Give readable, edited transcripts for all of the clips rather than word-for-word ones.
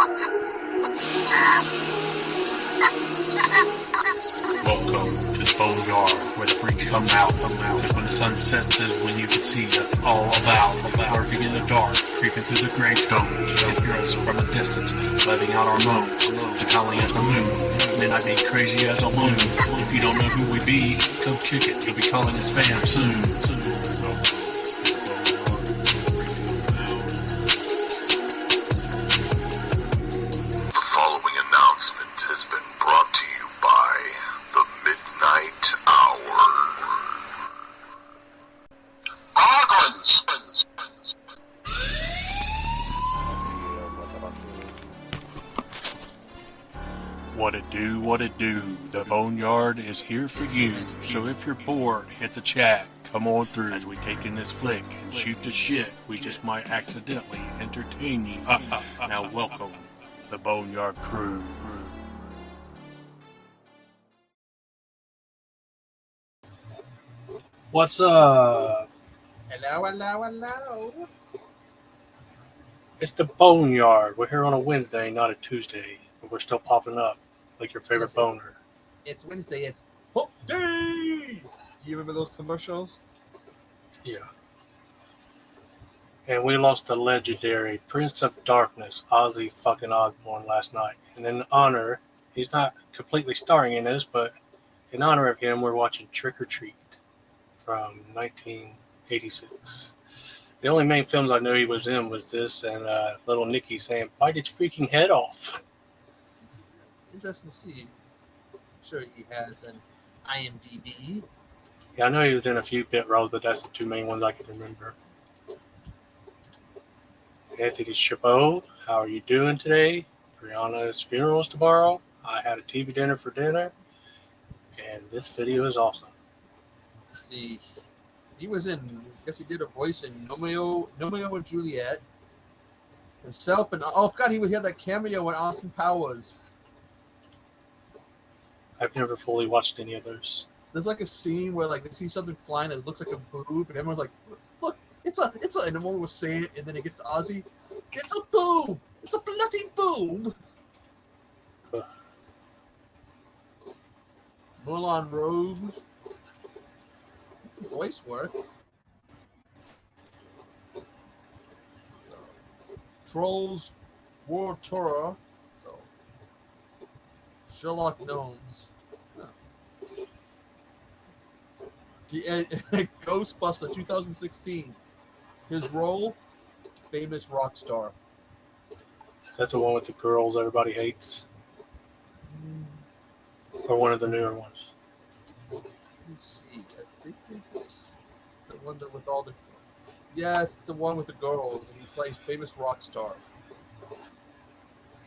Welcome to the Boneyard, where the freaks come out. Because when the sun sets is when you can see us all about. Lurking in the dark, creeping through the gravestones. You can hear us from a distance, letting out our moans. And howling at the moon. Midnight be crazy as a loon. If you don't know who we be, come kick it. You'll be calling us spam soon. What it do, the Boneyard is here for you, so if you're bored, hit the chat, come on through as we take in this flick and shoot the shit, we just might accidentally entertain you. Now welcome, the Boneyard crew. What's up? Hello. It's the Boneyard. We're here on a Wednesday, not a Tuesday, but we're still popping up. Like your favorite boner. It's Wednesday. It's Hump Day. Do you remember those commercials? Yeah. And we lost the legendary Prince of Darkness, Ozzy fucking Osbourne, last night. And in honor, he's not completely starring in this, but in honor of him, we're watching Trick or Treat from 1986. The only main films I know he was in was this and Little Nicky saying, "Bite its freaking head off." Interesting to see. I'm sure he has an IMDb. Yeah, I know he was in a few bit roles, but that's the two main ones I can remember. Anthony Chabot, how are you doing today? Brianna's funeral's tomorrow. I had a TV dinner for dinner, and this video is awesome. Let's see. He was in, I guess he did a voice in Romeo and Juliet. Himself, and I forgot he had that cameo in Austin Powers. I've never fully watched any of those. There's like a scene where like they see something flying that looks like a boob, and everyone's like, "Look, it's a," and the woman was saying it, and then it gets to Ozzy, "It's a boob! It's a bloody boob!" Moulin Rouge. It's some voice work. So, Trolls, War Torah. So, Sherlock Gnomes. Ghostbuster 2016. His role, famous rock star. That's the one with the girls everybody hates? Or one of the newer ones? Let me see. I think it's the one that with all the... Yeah, it's the one with the girls, and he plays famous rock star.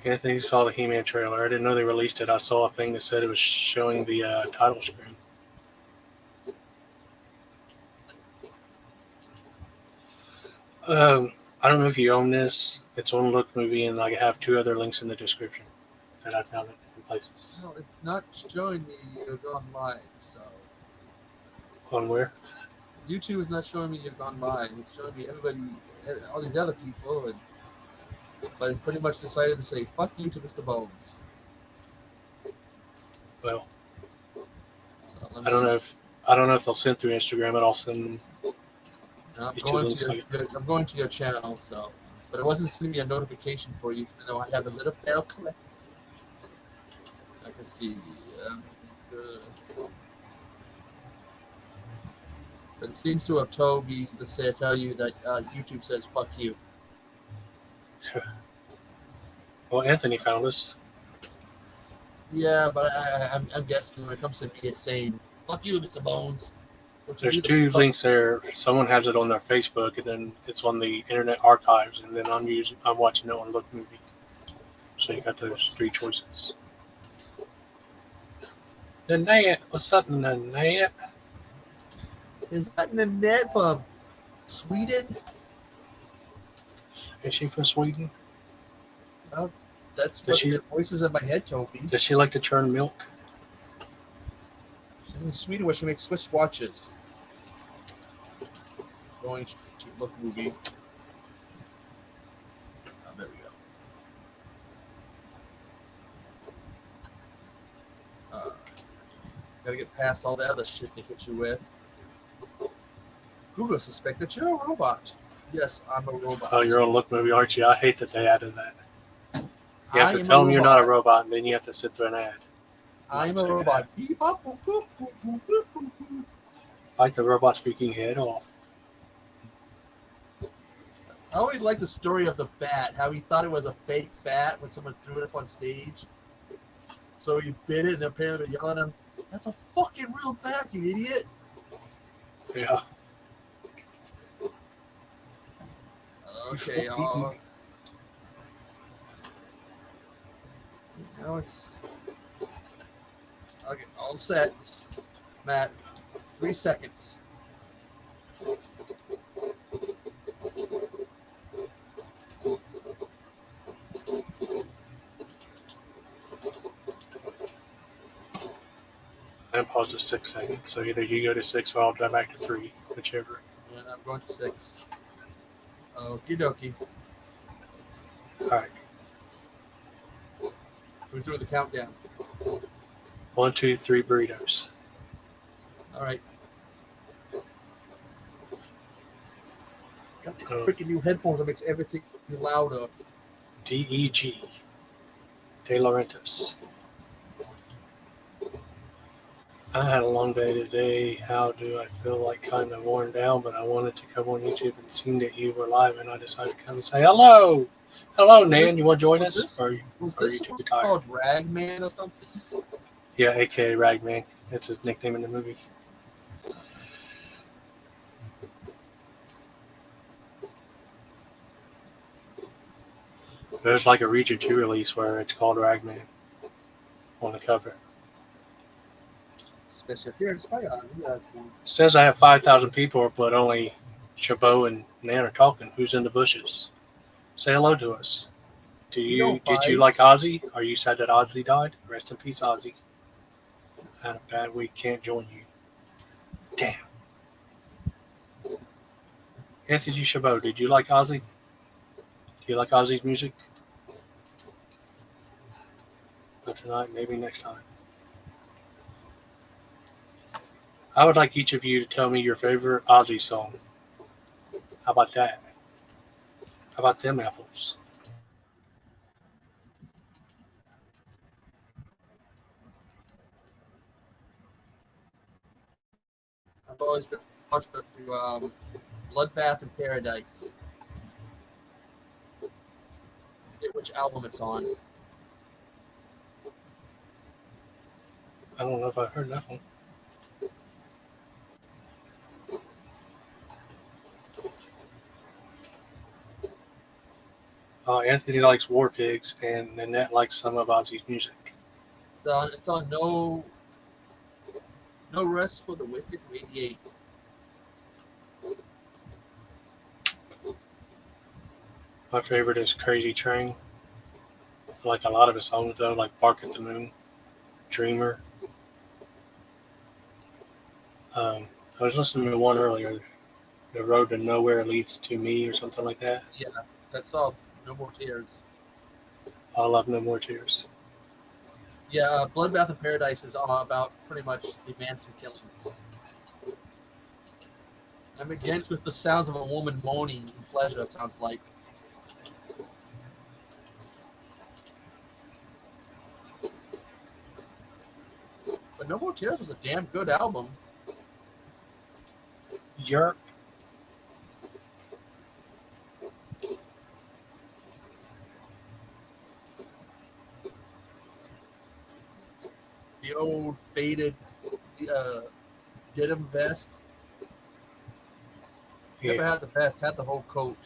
Anthony saw the He-Man trailer. I didn't know they released it. I saw a thing that said it was showing the title screen. I don't know if you own this. It's on Look Movie, and I have two other links in the description that I found it in places. No, it's not showing me you've gone live, so... On where? YouTube is not showing me you've gone live. It's showing me everybody, all these other people, but it's pretty much decided to say, fuck you to Mr.Bones. Well, so I don't know if they'll send through Instagram, but I'll send them. I'm going to your channel, so, but it wasn't sending me a notification for you, even though I have a little bell clip. I can see. But it seems to have told me to tell you that YouTube says fuck you. Well, Anthony found us. Yeah, but I'm guessing when it comes to me, it's saying fuck you, Mr. Bones. There's two links there. Someone has it on their Facebook, and then it's on the Internet Archives, and then I'm watching it on Look Movie. So you got those three choices. Nanette, what's up, Nanette? Is that Nanette from Sweden? Is she from Sweden? Well, that's what the voices in my head told me. Does she like to churn milk? She's in Sweden where she makes Swiss watches. Going to Look Movie. Oh, there we go. Gotta get past all the other shit they hit you with. Google suspect that you're a robot. Yes, I'm a robot. Oh, your own look movie, aren't you? I hate that they added that. You have I to am tell a them you're not a robot. robot, and then you have to sit through an ad. I am Not a say robot. that. Beep, bop, boop, boop, boop, boop, boop, boop, boop. Fight the robot's freaking head off. I always liked the story of the bat, how he thought it was a fake bat when someone threw it up on stage. So he bit it, and apparently yelling at him, "That's a fucking real bat, you idiot!" Yeah. Okay, now it's okay. All set, Matt. 3 seconds. And pause to 6 seconds. So either you go to 6 or I'll drive back to 3, whichever. Yeah, I'm going to 6. Okie dokie. Alright. We're doing the countdown. 1, 2, 3 burritos. All right. Got these freaking new headphones that makes everything louder. D-E-G. De Laurentiis. I had a long day today. How do I feel like kind of worn down? But I wanted to come on YouTube and seen that you were live, and I decided to come and say hello. Hello, Nan. You want to join us? Or Was are this you too supposed to be tired? called Ragman or something? Yeah, aka Ragman. That's his nickname in the movie. There's like a Region 2 release where it's called Ragman on the cover. Special appearance by Ozzy Osbourne. Says I have 5,000 people, but only Chabot and Nan are talking. Who's in the bushes? Say hello to us. Did you like Ozzy? Are you sad that Ozzy died? Rest in peace, Ozzy. Had a bad week. Can't join you. Damn. Anthony Chabot, did you like Ozzy? Do you like Ozzy's music? Not tonight, maybe next time. I would like each of you to tell me your favorite Ozzy song. How about that? How about them apples? I've always been watching through Bloodbath in Paradise. I forget which album it's on. I don't know if I heard that one. Anthony likes War Pigs, and Nanette likes some of Ozzy's music. It's on No Rest for the Wicked from '88. My favorite is Crazy Train. I like a lot of his songs, though, like Bark at the Moon, Dreamer. I was listening to one earlier, The Road to Nowhere Leads to Me, or something like that. Yeah, that's all. No More Tears. I love No More Tears. Yeah, Bloodbath in Paradise is all about pretty much the Manson killings. I'm against with the sounds of a woman moaning in pleasure, it sounds like. But No More Tears was a damn good album. Yerp. The old faded denim vest. Never Yeah. had the vest, had the whole coat.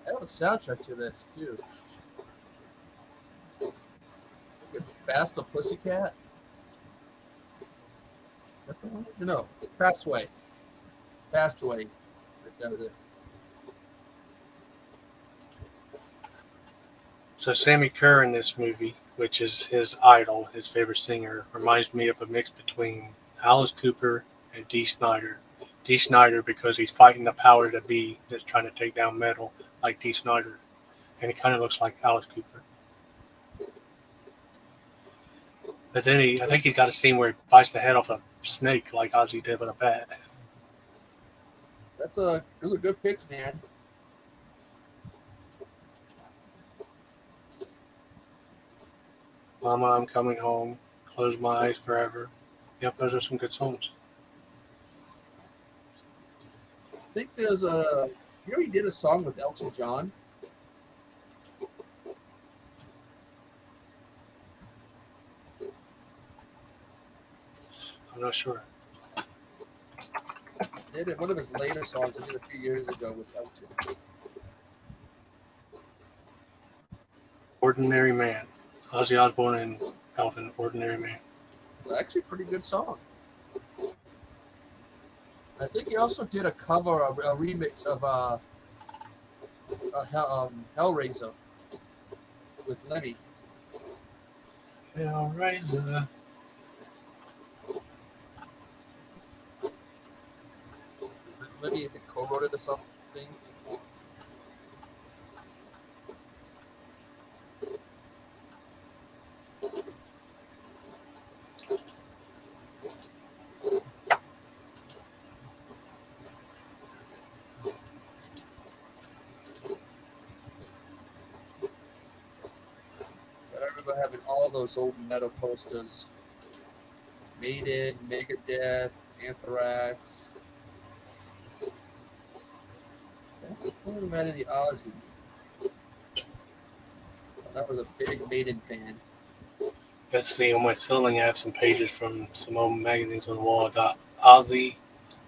I have a soundtrack to this too. It's Fast Pussycat. No, Fastway. Fastway. That was it. So Sammy Kerr in this movie, which is his idol, his favorite singer, reminds me of a mix between Alice Cooper and Dee Snider. Dee Snider because he's fighting the power to be that's trying to take down metal like Dee Snider. And he kind of looks like Alice Cooper. But then I think he's got a scene where he bites the head off a snake like Ozzy did with a bat. Those are good picks, man. Mama, I'm Coming Home, Close My Eyes Forever. Yep, those are some good songs. I think there's a. You know, he did a song with Elton John. I'm not sure. Did it one of his later songs? He did a few years ago with Elton. Ordinary Man. Ozzy Osbourne and Elton, Ordinary Man. It's actually a pretty good song. I think he also did a cover, a remix of Hellraiser with Lemmy. Hellraiser. Lemmy co-wrote it or something. Having all those old metal posters. Maiden, Megadeth, Anthrax. I don't remember any Ozzy. That was a big Maiden fan. Let's see, on my ceiling I have some pages from some old magazines on the wall. I got Ozzy,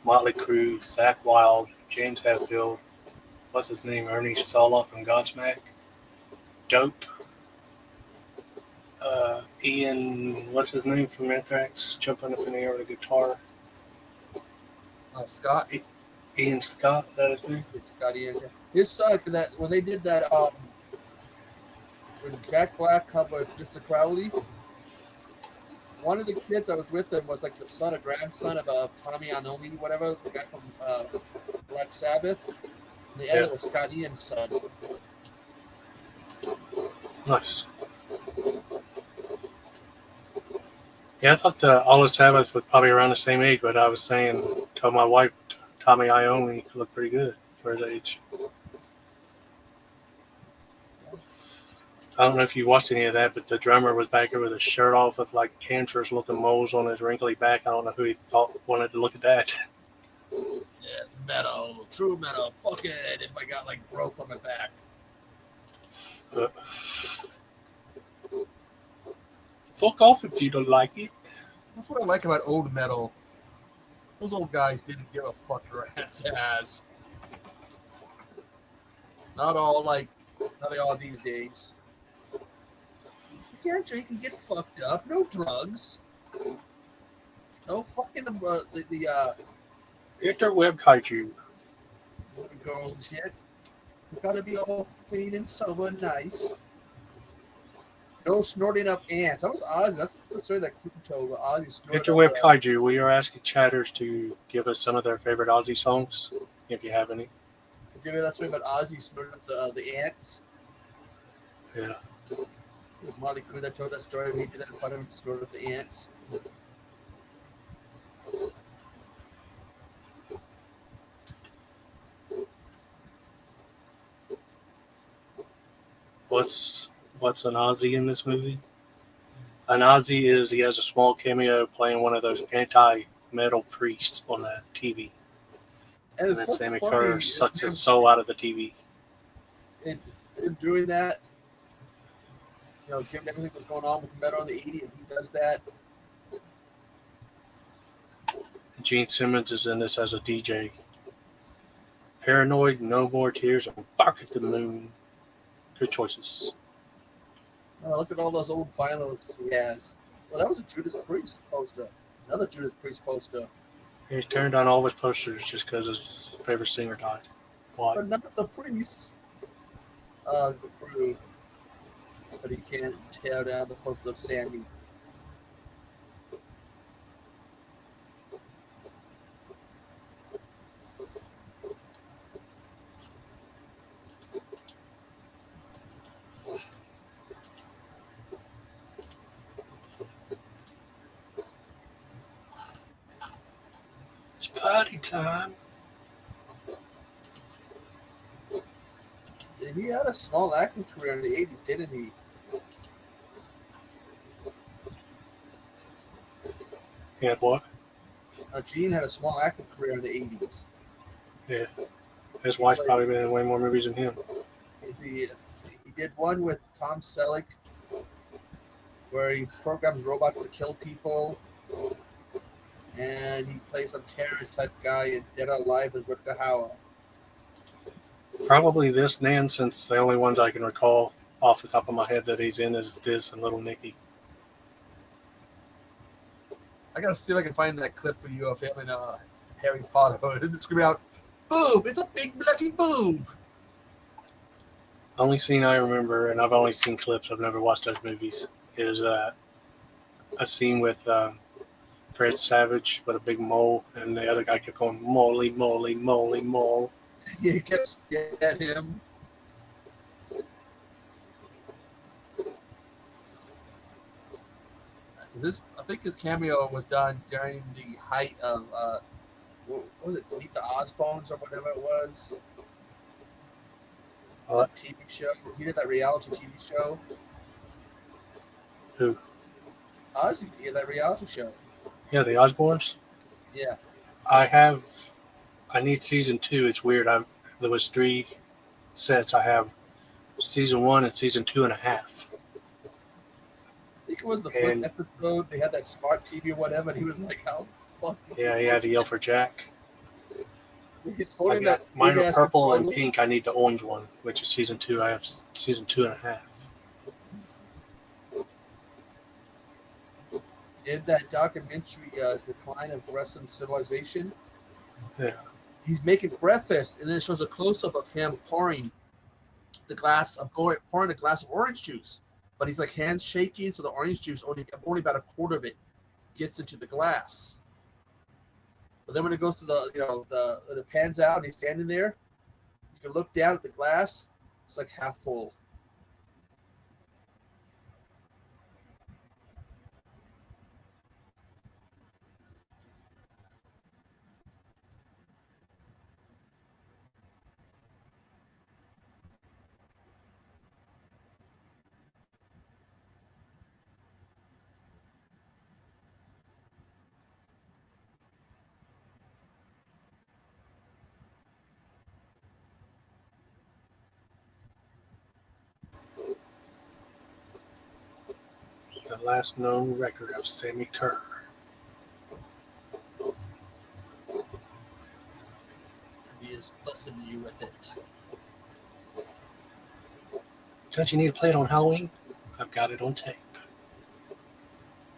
Motley Crue, Zakk Wylde, James Hetfield, what's his name, Ernie Sala from Godsmack, Dope, Ian, what's his name from Anthrax, jumping up in the air with a guitar. Scott. Ian Scott, is that his name? It's Scott Ian. His son, that when they did that, when Jack Black covered Mr. Crowley, one of the kids that was with him was like the son or grandson of Tommy Iommi, whatever, the guy from Black Sabbath. And the editor was Scott Ian's son. Nice. Yeah, I thought all the Sabbath was probably around the same age, but I was told my wife, Tommy Iommi looked pretty good for his age. I don't know if you watched any of that, but the drummer was back here with his shirt off with like cancerous looking moles on his wrinkly back. I don't know who he wanted to look at that. Yeah, it's metal, true metal. Fuck it if I got like growth on my back. Fuck off if you don't like it. That's what I like about old metal. Those old guys didn't give a fuck rat's ass. Not all these days. You can't drink and get fucked up. No drugs. No fucking Interweb kaiju. little girls and shit. You gotta be all clean and sober and nice. No snorting up ants. That was Ozzy. That's the story that Clinton told. Ozzy snorted Interweb up kaiju. We are asking chatters to give us some of their favorite Ozzy songs, if you have any. Did you hear that story about Ozzy snorting up the ants? Yeah. It was Motley Crue that told that story. He did that in front of him, snorted up the ants. What's an Ozzy in this movie? An Ozzy he has a small cameo playing one of those anti-metal priests on the TV. And then Sammy Kerr sucks his soul out of the TV. And doing that, given everything that's going on with metal in the 80s, and he does that. Gene Simmons is in this as a DJ. Paranoid, No More Tears, and Bark at the Moon. Good choices. Look at all those old finalists he has. Well, that was a Judas Priest poster. Another Judas Priest poster. He's turned down all of his posters just because his favorite singer died. Why? But not the Priest. The Crew. but he can't tear down the post of Sandy. It's party time. He had a small acting career in the 80s, didn't he? Yeah, what? Gene had a small acting career in the 80s. Yeah. His wife's probably been in way more movies than him. He did one with Tom Selleck where he programs robots to kill people, and he plays some terrorist type guy in Dead or Alive as Rutger Hauer. Probably this, Nan, since the only ones I can recall off the top of my head that he's in is this and Little Nicky. I gotta see if I can find that clip for you of him and Harry Potter. It's screaming out, "Boob! It's a big bloody boob!" Only scene I remember, and I've only seen clips, I've never watched those movies, is a scene with Fred Savage with a big mole, and the other guy kept going, moly, moly, moly, mole. Yeah, he kept staring at him. I think his cameo was done during the height of what was it, Meet the Osbones or whatever it was. What? That TV show. He did that reality TV show. Who? Ozzy, yeah, that reality show. Yeah, the Osbournes. Yeah. I need season 2. It's weird. There was 3 sets. I have season 1 and season 2.5. I think it was the first episode. They had that smart TV or whatever, and he was like, "How the fuck?" Yeah, he had to yell for Jack. He's I holding got that mine are big-ass purple and controller. pink. I need the orange one, which is season 2. I have season 2.5. In that documentary, Decline of Western Civilization, Yeah. he's making breakfast, and then it shows a close-up of him pouring a glass of orange juice. But he's like hand shaking, so the orange juice only about a quarter of it gets into the glass. But then when it goes to the pans out and he's standing there, you can look down at the glass. It's like half full. The last known record of Sammy Kerr. He is blessing you with it. Don't you need to play it on Halloween? I've got it on tape.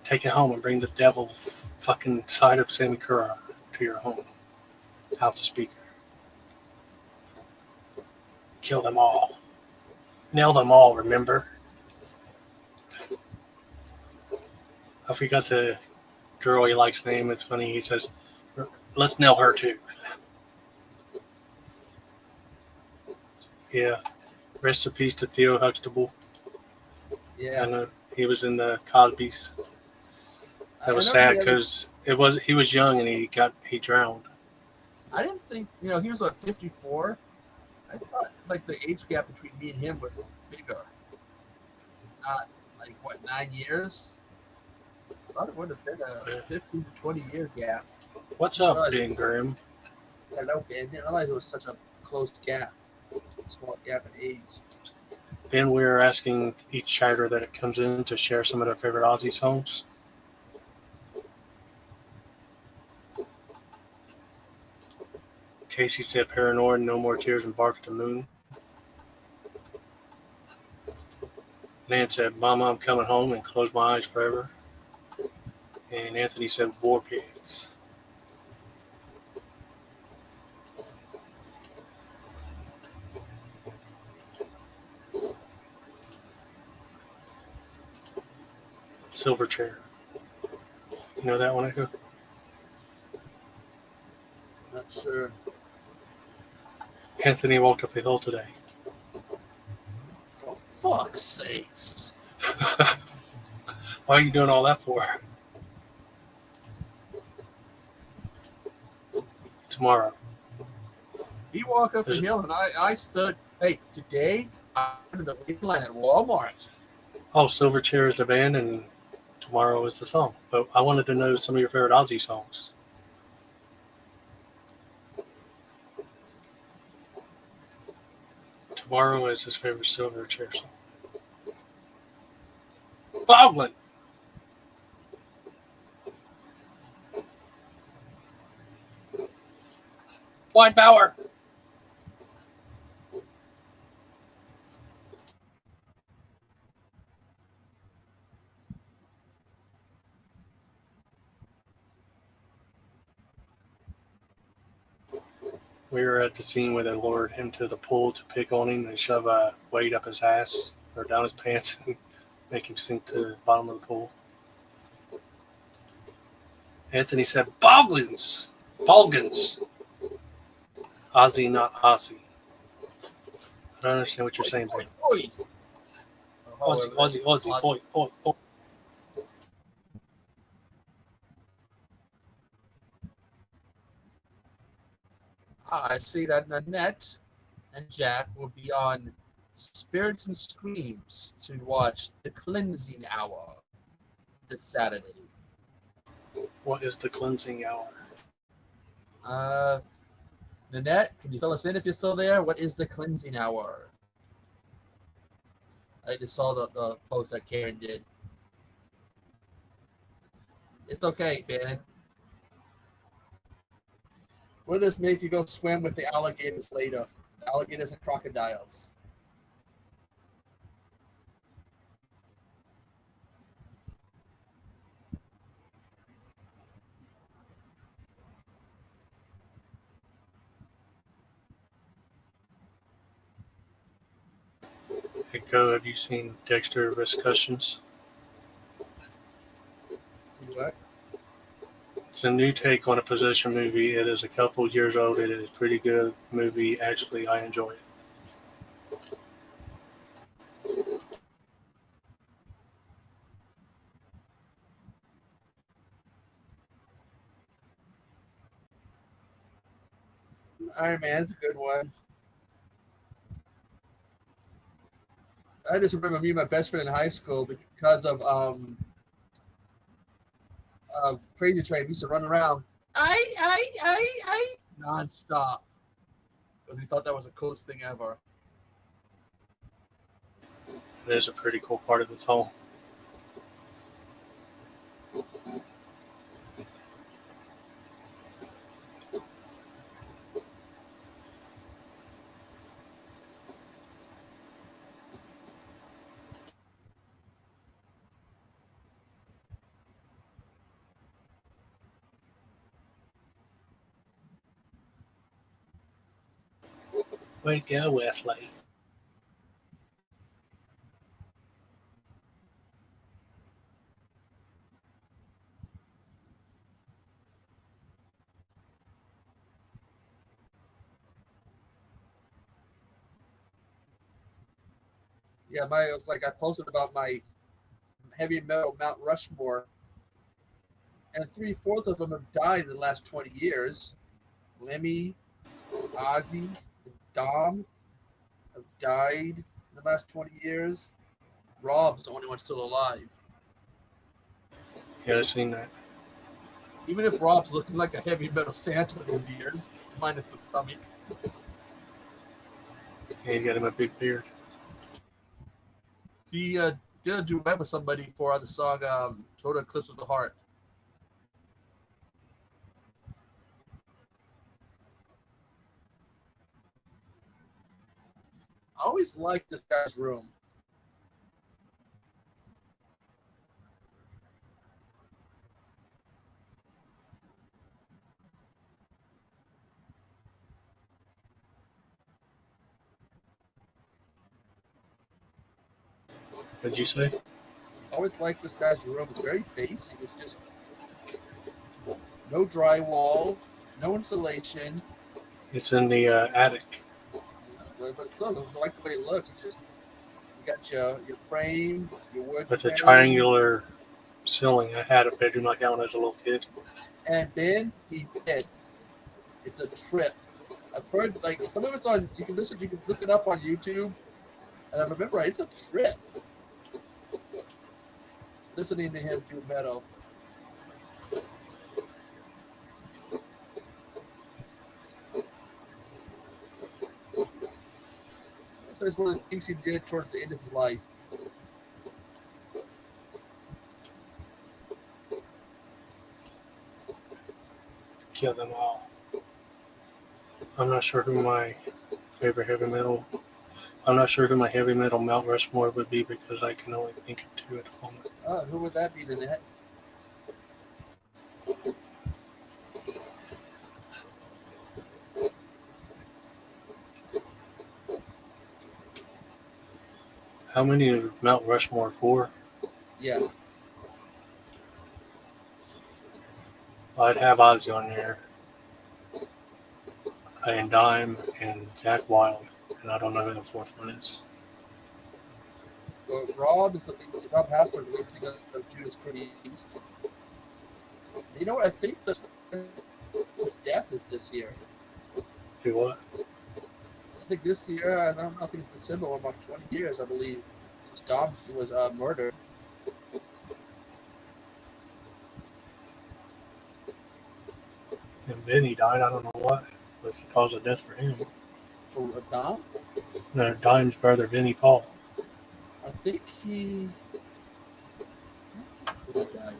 Take it home and bring the devil fucking side of Sammy Kerr to your home. Out the speaker. Kill them all. Nail them all, remember? I forgot the girl he likes' name. It's funny. He says, let's nail her too. Yeah. Rest in peace to Theo Huxtable. Yeah. I know he was in the Cosby's. That was sad because he was young and he drowned. I didn't think he was like 54. I thought like the age gap between me and him was bigger. Not like 9 years. I thought it would have been a 15 to 20-year gap. What's up, Ben Grimm? Hello, Ben. I didn't realize it was such a close gap, small gap in age. Ben, we're asking each chatter that it comes in to share some of their favorite Aussie songs. Casey said Paranoid, No More Tears, and Bark at the Moon. Nan said Mama, I'm Coming Home and Close My Eyes Forever. And Anthony said War Pigs. Silverchair. You know that one, Echo? Not sure. Anthony walked up the hill today. For fuck's sakes. Why are you doing all that for? Tomorrow. He walked up the hill and I stood. Hey, today I'm in the waiting line at Walmart. Oh, Silverchair is the band and Tomorrow is the song. But I wanted to know some of your favorite Ozzy songs. Tomorrow is his favorite Silverchair song. Bogland! White Bauer! We were at the scene where they lowered him to the pool to pick on him and shove a weight up his ass or down his pants and make him sink to the bottom of the pool. Anthony said, Boglins! Bolgans! Ozzy, not Ozzy. I don't understand what you're saying, babe. Oi. Ozzy, oi. I see that Nanette and Jack will be on Spirits and Screams to watch The Cleansing Hour this Saturday. What is the cleansing hour? Nanette, can you fill us in if you're still there? What is The Cleansing Hour? I just saw the post that Karen did. It's okay, Ben. We'll just make you go swim with the alligators later. Alligators and crocodiles. Echo, have you seen Dexter Discussions? See what? It's a new take on a possession movie. It is a couple years old. It is a pretty good movie. Actually, I enjoy it. Iron Man's a good one. I just remember me and my best friend in high school because of Crazy Train. We used to run around, I, nonstop. Because we thought that was the coolest thing ever. It is a pretty cool part of the song. Way to go, Wesley. Yeah, it was like I posted about my heavy metal Mount Rushmore, and 3/4 of them have died in the last 20 years. Lemmy, Ozzy, and Dom have died in the last 20 years. Rob's the only one still alive. Yeah, I've seen that. Even if Rob's looking like a heavy metal Santa with his ears, minus the stomach. Yeah, you got him a big beard. He did a duet with somebody for the song Total Eclipse of the Heart. I always liked this guy's room. What'd you say? I always liked this guy's room. It's very basic. It's just no drywall, no insulation. It's in the attic. But still, I like the way it looks. It's just you got your frame, your wood With a frame, triangular ceiling. I had a bedroom like that when I was a little kid. and then he did. It's a trip. I've heard like some of it's on. You can listen. You can look it up on YouTube. And I remember it's a trip listening to him do metal. So it's one of the things he did towards the end of his life. Kill them all. I'm not sure who my favorite heavy metal. I'm not sure who my heavy metal Mount Rushmore would be because I can only think of two at the moment. Who would that be, Nanette? How many is Mount Rushmore? 4? Yeah. I'd have Ozzy on there, and Dime, and Zach Wilde, and I don't know who the fourth one is. Well, Rob Rob Halford, the lead singer of Judas Priest. You know what? I think his death is this year. Do what? I think this year. I don't know. I think it's December. About 20 years, I believe, since Dom was murdered. And then he died. I don't know what was the cause of death for him. For Dom? No, Dime's brother, Vinnie Paul. I think he died.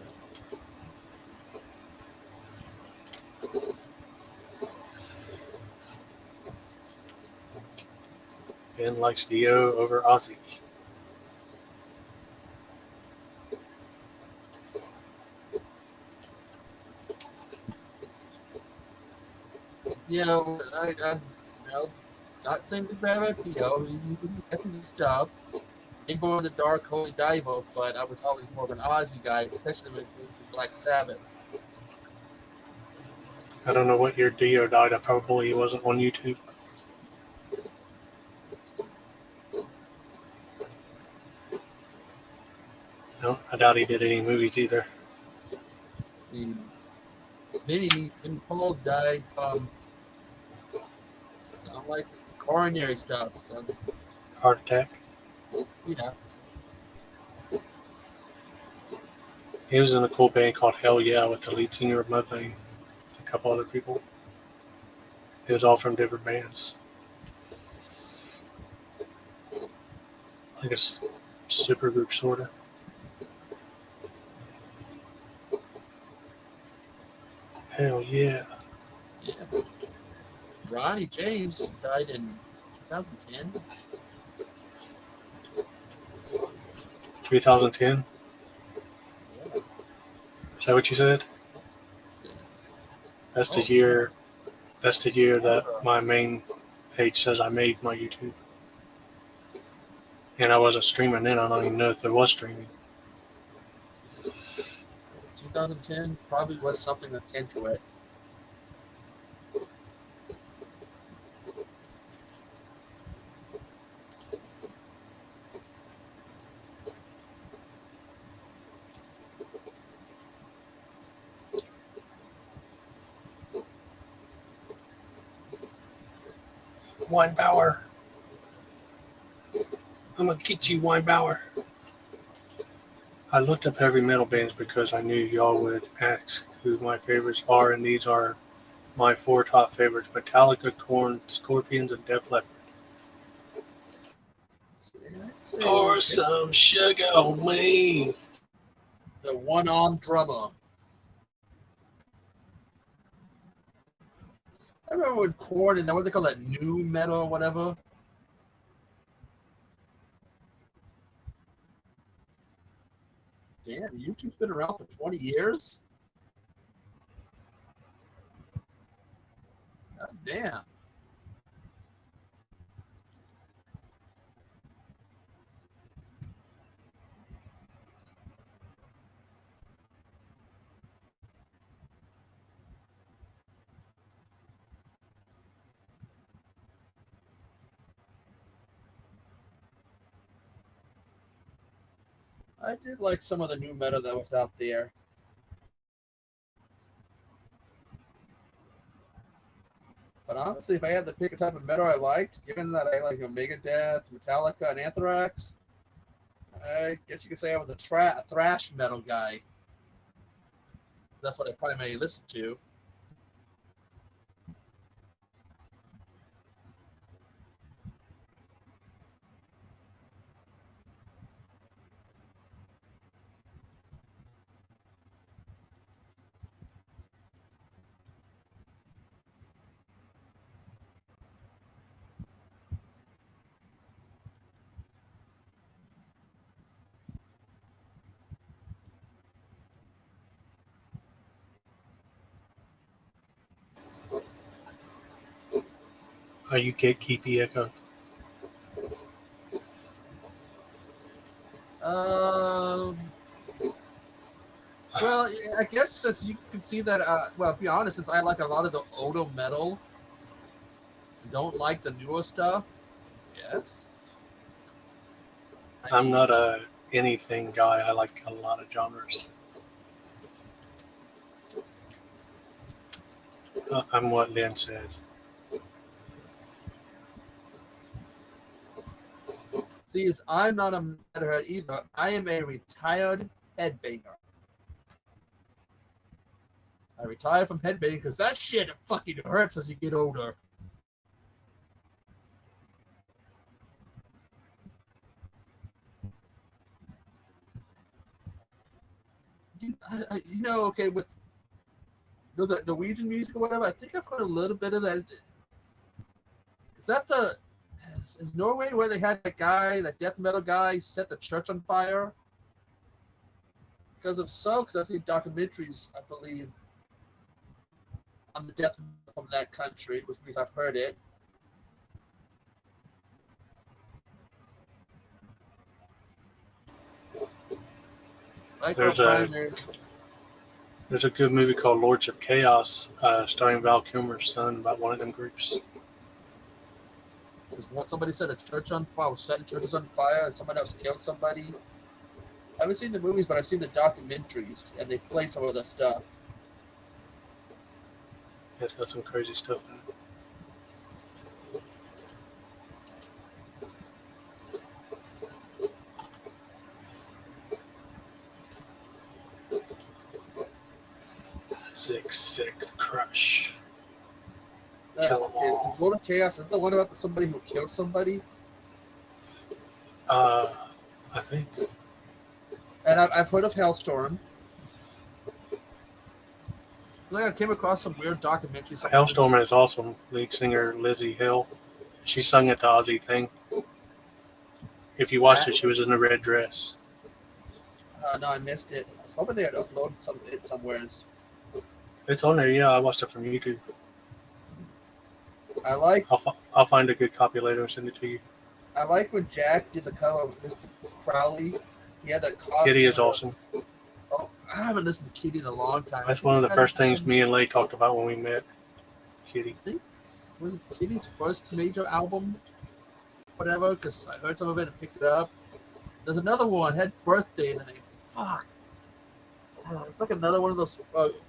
Ben likes Dio over Ozzy. Not saying good bad about Theo. He had some good stuff. Big Boy in the Dark, Holy Divo, but I was always more of an Ozzy guy, especially with Black Sabbath. I don't know what year Dio died. I probably wasn't on YouTube. No, I doubt he did any movies either. See, Vinny Paul died from like coronary stuff. So, Heart attack. yeah. He was in a cool band called Hell Yeah with the lead singer of Mudvayne, a couple other people. It was all from different bands. Like a super group, sort of. Hell yeah. Yeah. Ronnie James died in 2010. 2010? Yeah. Is that what you said? That's the year. That's the year that my main page says I made my YouTube. And I wasn't streaming then. I don't even know if there was streaming. 2010 probably was something akin to it. Weinbauer. I'm gonna get you, Weinbauer. I looked up heavy metal bands because I knew y'all would ask who my favorites are, and these are my 4 top favorites: Metallica, Korn, Scorpions, and Def Leppard. Pour some sugar on me. The one-armed drummer. I remember when Korn and what they call that, new metal or whatever. Damn, YouTube's been around for 20 years? God damn. I did like some of the new metal that was out there. But honestly, if I had to pick a type of metal I liked, given that I like Megadeth, Metallica, and Anthrax, I guess you could say I was a thrash metal guy. That's what I primarily listen to. Are you gatekeepy, Echo? Well, I guess since you can see that, well, to be honest, since I like a lot of the Odo metal and don't like the newer stuff, yes. I'm not a anything guy. I like a lot of genres. I'm what Lynn said. See, is I'm not a metalhead either. I am a retired headbanger. I retired from headbanging because that shit fucking hurts as you get older. You know, okay, with those Norwegian music or whatever, I think I've heard a little bit of that. Is that is Norway where they had that guy, that death metal guy, set the church on fire? Because if so, because I've seen documentaries, I believe, on the death from that country, which means I've heard it. There's a good movie called Lords of Chaos, starring Val Kilmer's son, about one of them groups. Somebody set a church on fire, setting churches on fire, and someone else killed somebody. I haven't seen the movies, but I've seen the documentaries, and they play some of the stuff. It's got some crazy stuff in it. Six Crush. Okay, Lord of Chaos is the one about somebody who killed somebody. I think. And I've heard of Hellstorm. I came across some weird documentaries. Hellstorm is awesome. Lead singer Lizzie Hill. She sung at the Aussie thing. If you watched it, she was in a red dress. No, I missed it. I was hoping they had uploaded it somewhere. It's on there, yeah. I watched it from YouTube. I'll find a good copy later and send it to you. I like when Jack did the cover of Mr. Crowley. He had that costume. Kitty is awesome. Oh, I haven't listened to Kitty in a long time. That's one of the first things me and Lay talked about when we met. Kitty. I think was it Kitty's first major album? Whatever, because I heard some of it and picked it up. There's another one, had Birthday in the name. Fuck. It's like another one of those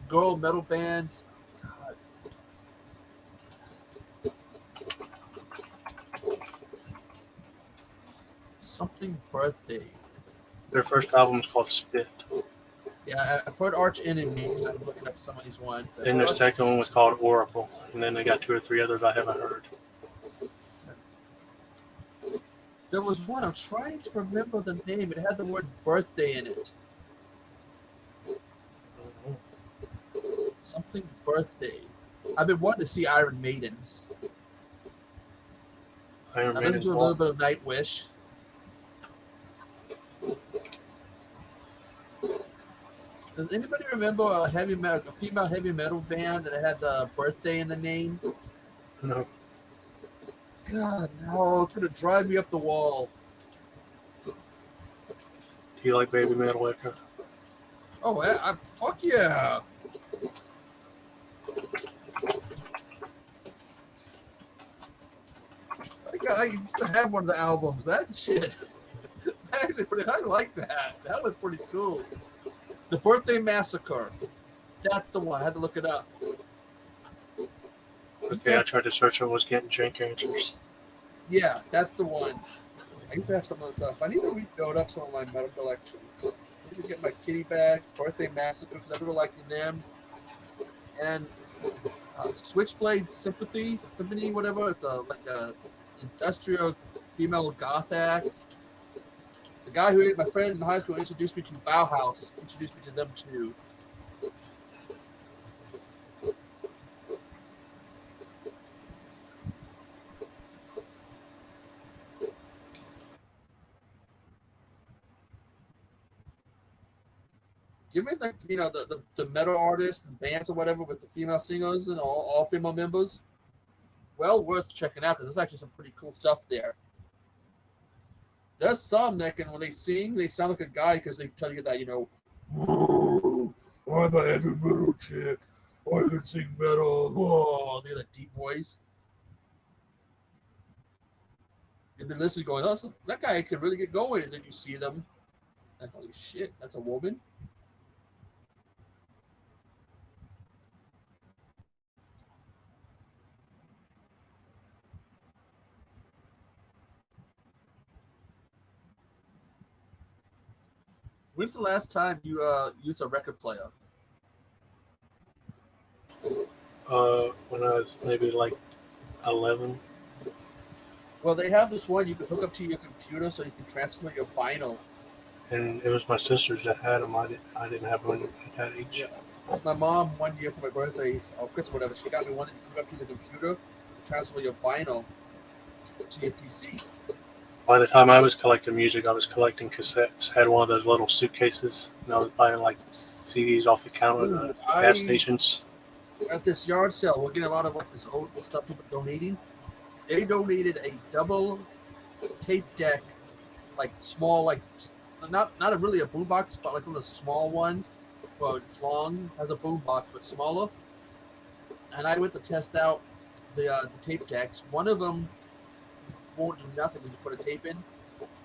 girl metal bands. God. Something Birthday. Their first album is called Spit. Yeah, I've heard Arch Enemies. I'm looking up some of these ones. Then their second one was called Oracle. And then they got 2 or 3 others I haven't heard. There was one, I'm trying to remember the name. It had the word birthday in it. Something Birthday. I've been wanting to see Iron Maidens. I've listened to a little bit of Nightwish. Does anybody remember a female heavy metal band that had the birthday in the name? No. God, no, it's gonna drive me up the wall. Do you like baby metal, Echo? Oh, fuck yeah! I used to have one of the albums. That shit. actually pretty. I like that. That was pretty cool. The Birthday Massacre. That's the one. I had to look it up. Okay, I tried to search. I was getting drink answers. Yeah, that's the one. I used to have some of the stuff. I need to rebuild up some of my metal collection. I need to get my kitty back, Birthday Massacre, because I really liking them. And Switchblade Symphony, whatever. It's like a industrial female goth act. The guy who my friend in high school introduced me to Bauhaus, introduced me to them too. Give me the metal artists and bands or whatever with the female singers and all female members. Well worth checking out because there's actually some pretty cool stuff there. There's some that can, when they sing, they sound like a guy because they tell you that, I'm a heavy metal chick. I can sing metal. Whoa, they have a deep voice. You've been listening going, oh, that guy can really get going. And then you see them. Like, holy shit, that's a woman. When's the last time you used a record player? When I was maybe like 11. Well, they have this one you can hook up to your computer so you can transfer your vinyl. And it was my sisters that had them. I didn't have one at that age. Yeah. My mom, one year for my birthday, or Christmas, whatever, she got me one that you hook up to the computer to transfer your vinyl to your PC. By the time I was collecting music, I was collecting cassettes. I had one of those little suitcases, and I was buying like CDs off the counter at gas stations. At this yard sale, we're getting a lot of like this old stuff people donating. They donated a double tape deck, like small, like not really a boombox, but like one of the small ones. Well, it's long, has a boombox, but smaller. And I went to test out the tape decks. One of them won't do nothing when you put a tape in.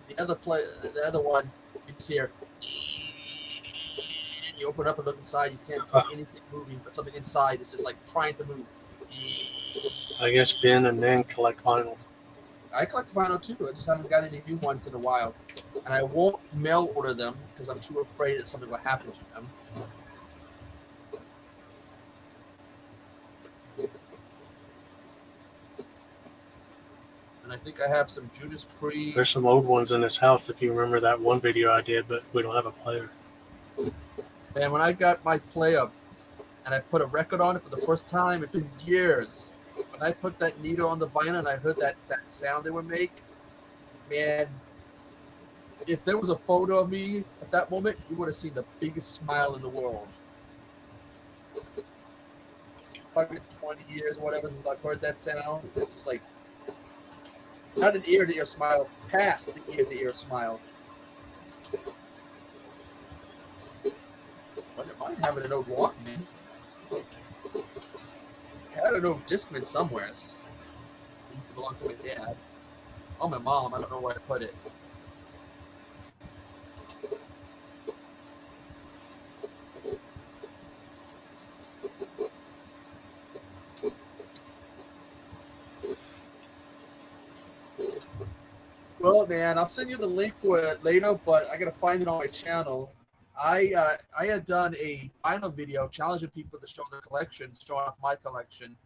The other one, you just hear. You open up and look inside, you can't see anything moving, but something inside is just like trying to move. I guess Ben and Nan collect vinyl. I collect vinyl too. I just haven't got any new ones in a while. And I won't mail order them because I'm too afraid that something will happen to them. And I think I have some Judas Priest. There's some old ones in this house if you remember that one video I did, but we don't have a player. And when I got my player and I put a record on it for the first time, it's been years. When I put that needle on the vinyl and I heard that sound it would make, man, if there was a photo of me at that moment, you would have seen the biggest smile in the world. Probably 20 years or whatever since I've heard that sound. It's just like, not an ear-to-ear smile, past the ear-to-ear smile. Wonder if I'm having an old Walkman. I had an old Discman somewhere. It used to belong to my dad. Oh, my mom. I don't know where I put it. Well, man, I'll send you the link for it later, but I gotta find it on my channel. I had done a final video challenging people to show their collections, showing off my collection.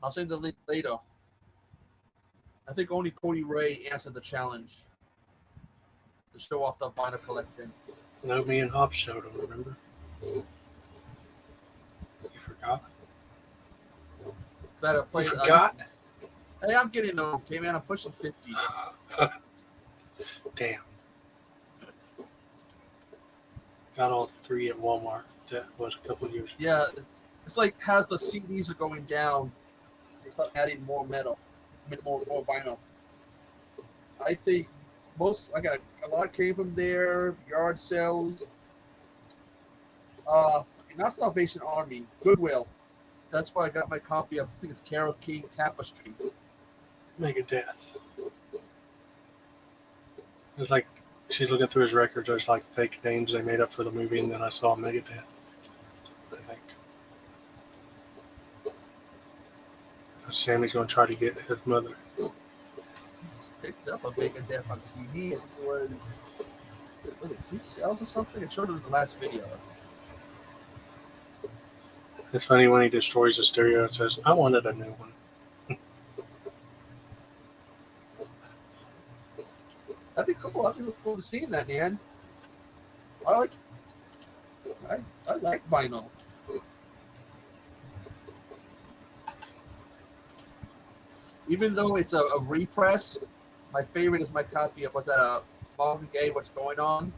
I'll send the link later. I think only Cody Ray answered the challenge to show off the vinyl collection. No, me and Hobbs showed them, remember? You forgot? You forgot? Hey, I'm getting old, okay, man. I'm pushing 50. Damn. Got all three at Walmart. That was a couple of years ago. Yeah, it's like as the CDs are going down, they start adding more metal, more vinyl. I think I got a lot came from there, yard sales. Not Salvation Army, Goodwill. That's where I got my copy of, I think it's Carol King Tapestry. Megadeth. It was like She's looking through his records. There's like fake names they made up for the movie, and then I saw Megadeth. I think Sammy's going to try to get his mother. Just picked up a Megadeth on CD, and it was it 2 sales or something? It showed it in the last video. It's funny when he destroys the stereo. It says, "I wanted a new one." That'd be cool. I'd be looking forward to seeing that, man. I like vinyl. Even though it's a repress, my favorite is my copy of what's that? Marvin Gaye, What's Going On?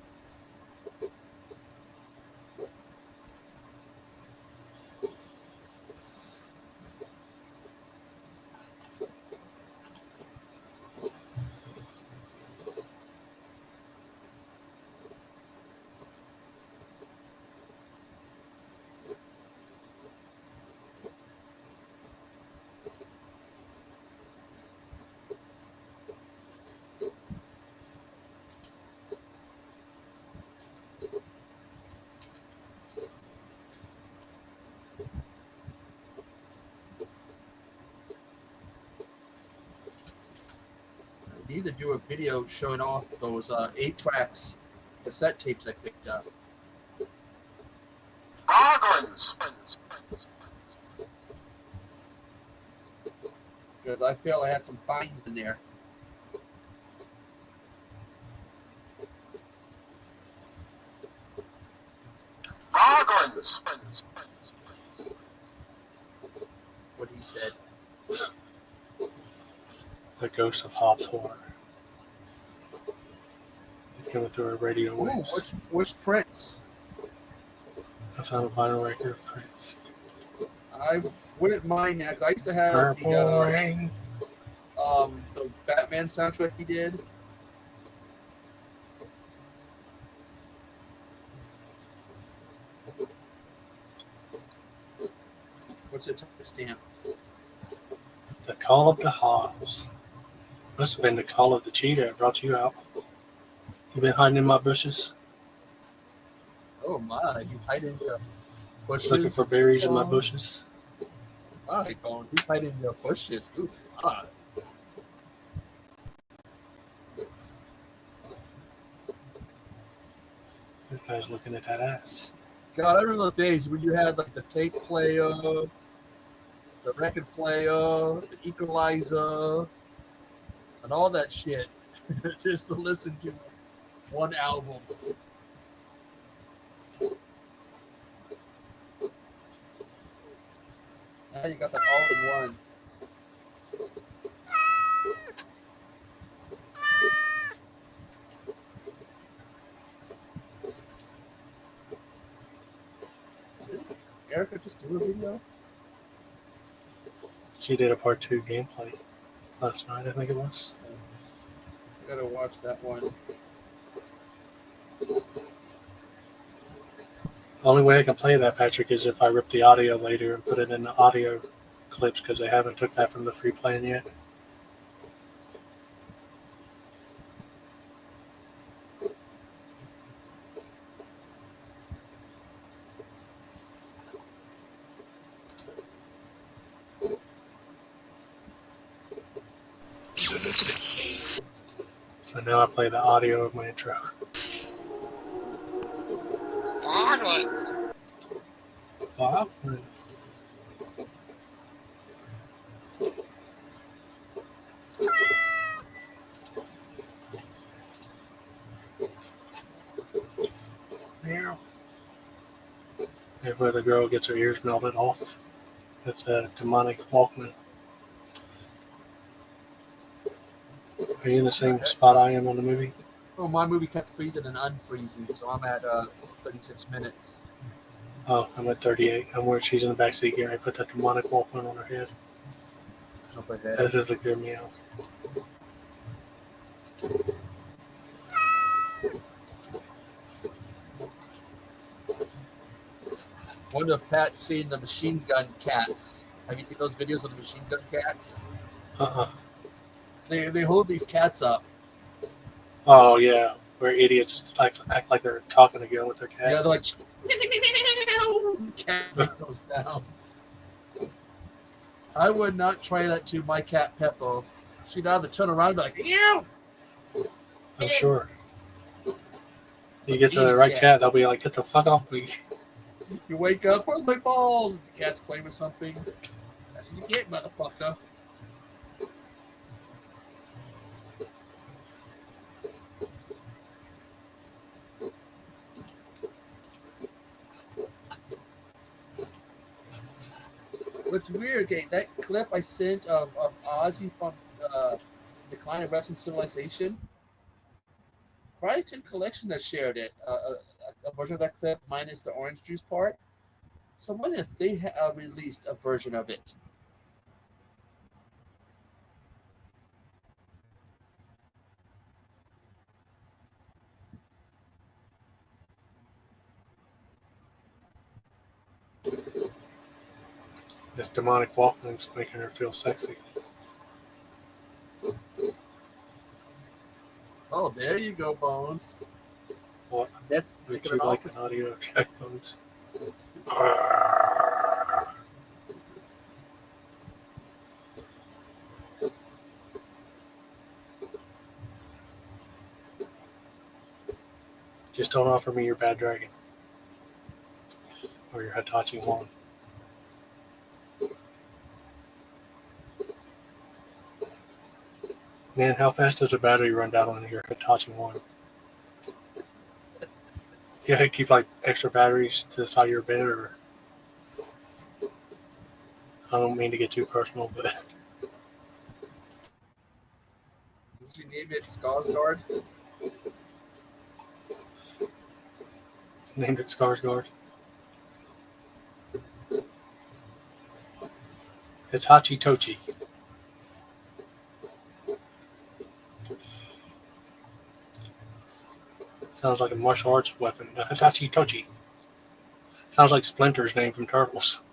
I need to do a video showing off those 8 tracks cassette tapes I picked up. Because I feel I had some finds in there. What he said. The ghost of Hobbs Horror. He's coming through our radio waves. Which Prince? I found a vinyl record of Prince. I wouldn't mind that, 'cause I used to have Purple Rain. the Batman soundtrack he did. What's your stamp? The Call of the Hobbs. Must have been the Call of the Cheetah that brought you out. You been hiding in my bushes? Oh my, he's hiding in the bushes. Looking for berries in my bushes? My Bones, he's hiding in the bushes. Ooh, God. This guy's looking at that ass. God, I remember those days when you had like the tape player, the record player, the equalizer, and all that shit, just to listen to one album. Now you got that all in one. Did Erica just do a video? She did a part 2 gameplay last night, I think it was. I gotta watch that one. The only way I can play that, Patrick, is if I rip the audio later and put it in the audio clips, because they haven't took that from the free plan yet. So now I play the audio of my intro. Bob? Meow. Here's where the girl gets her ears melted off. It's a demonic Walkman. Are you in the same spot I am on the movie? Oh, my movie kept freezing and unfreezing, so I'm at 36 minutes. Oh, I'm at 38. I'm where she's in the backseat getting ready to put that demonic Walkman on her head. Jump ahead. That is a good meow. Wonder if Pat's seen the machine gun cats. Have you seen those videos of the machine gun cats? Uh-uh. They hold these cats up. Oh, yeah. where idiots act like they're talking again with their cat. Yeah, they're like, can't make those sounds. I would not try that to my cat Peppo. She'd either turn around and be like, "Ew!" I'm sure. You get to the right cat, they'll be like, "Get the fuck off me!" You wake up, where's my balls? The cat's playing with something. That's what you get, motherfucker. What's weird, okay, that clip I sent of Ozzy from Decline of Western Civilization, Crichton Collection that shared it, a version of that clip minus the orange juice part. So what if they released a version of it? This demonic Walkman's making her feel sexy. Oh, there you go, Bones. What? That's Would you like an audio check, Bones? Just don't offer me your bad dragon. Or your Hitachi wand. Man, how fast does the battery run down on your Hitachi wand? Yeah, you keep like extra batteries to the side of your bed, or I don't mean to get too personal, but Did you name it Skarsgård? named it Skarsgård. It's Hachi Tochi. Sounds like a martial arts weapon. Hitachi Tochi. Sounds like Splinter's name from Turtles.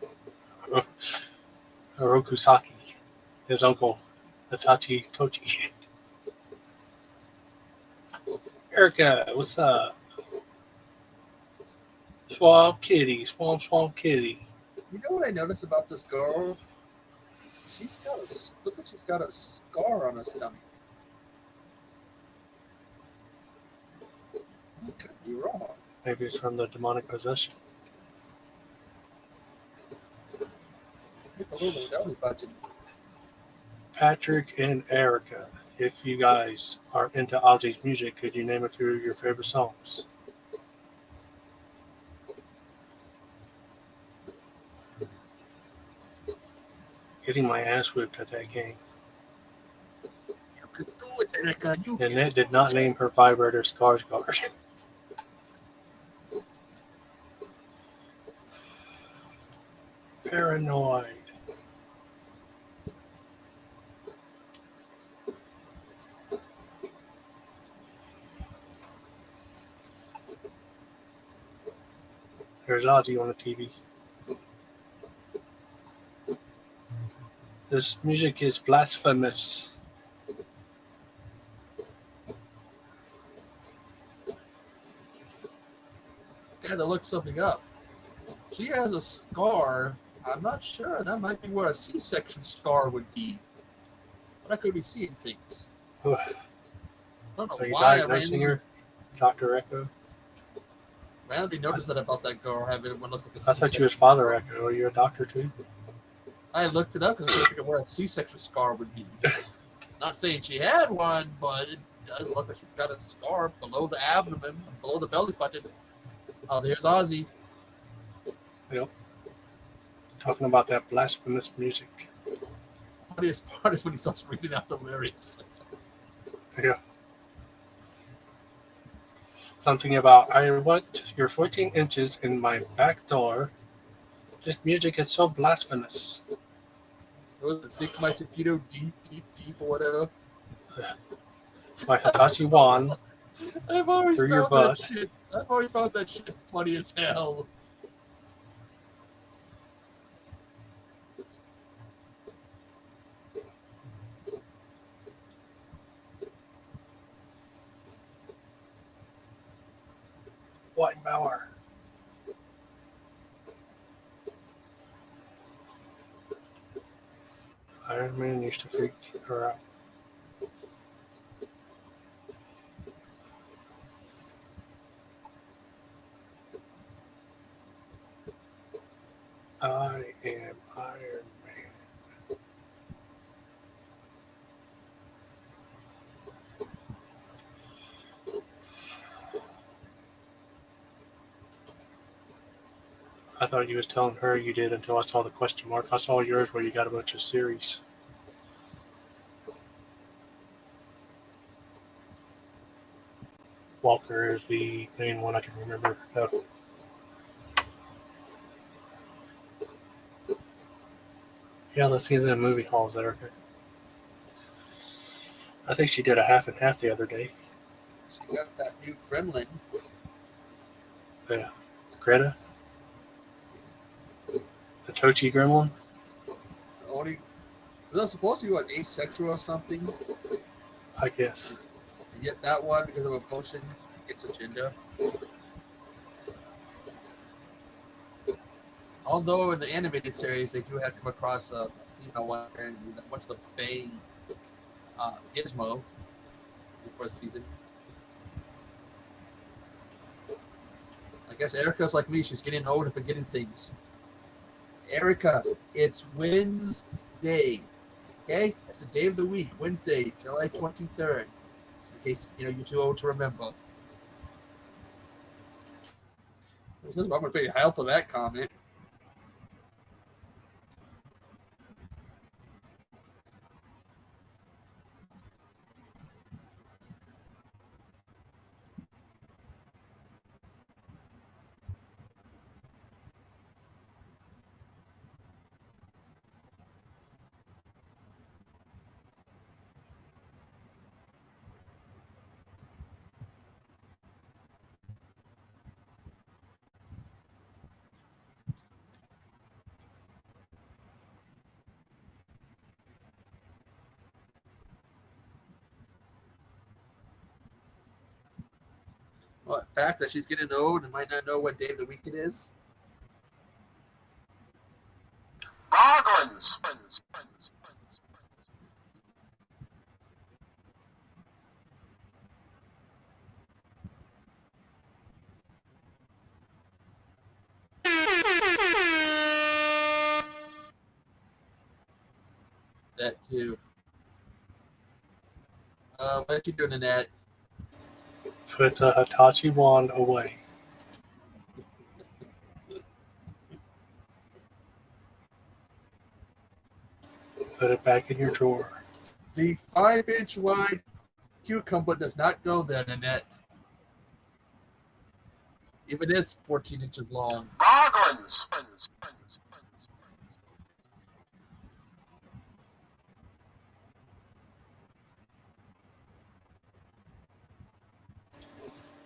Orokusaki. His uncle. Hitachi Tochi. Erica, what's up? Swamp Kitty. Swamp Kitty. You know what I noticed about this girl? She's got looks like she's got a scar on her stomach. I could be wrong. Maybe it's from the demonic possession. Get a little belly button. Patrick and Erica, if you guys are into Ozzy's music, could you name a few of your favorite songs? Getting my ass whipped at that game. You could do it, Erica. Annette did not name her vibrator Skarsgård. Paranoid. There's Ozzy on the TV. This music is blasphemous. Gotta look something up. She has a scar. I'm not sure. That might be where a C-section scar would be. But I could be seeing things. I don't know Are you why I diagnosing her, Dr. Echo? randomly noticed that about that girl having what looks like a I C-section. thought you was Father Echo. Are you a doctor too? I looked it up because I couldn't figure out where a C-section scar would be. Not saying she had one, but it does look like she's got a scar below the abdomen, below the belly button. Oh, there's Ozzy. Yep. Talking about that blasphemous music. The funniest part is when he starts reading out the lyrics. Yeah. Something about, I want your 14 inches in my back door. This music is so blasphemous. Sink my torpedo deep, or whatever. My Hitachi wand I've always through your found butt. that shit. I've always found that shit funny as hell. Whitenbauer. Iron Man used to freak her out. I am Iron Man. I thought you was telling her you did until I saw the question mark. I saw yours where you got a bunch of series. Walker is the main one I can remember. Yeah, let's see the movie halls, Erica. I think she did a half and half the other day. She got that new Kremlin. Yeah. Greta? The Tochi Gremlin? Only was that supposed to be what, asexual or something? I guess. And yet that one, because of a potion, gets a gender. Although in the animated series they do have come across a female one apparently that wants to bang Gizmo in the first season. I guess Erica's like me, she's getting old and forgetting things. Erica, it's Wednesday. Okay? That's the day of the week, Wednesday, July 23rd. Just in case you're too old to remember. I'm gonna pay hell for that comment. Well, the fact that she's getting old and might not know what day of the week it is. Bargains! That too. What are you doing in that? Put the Hitachi wand away. Put it back in your drawer. The 5-inch wide cucumber does not go there, Nanette. If it is 14 inches long. Bargains!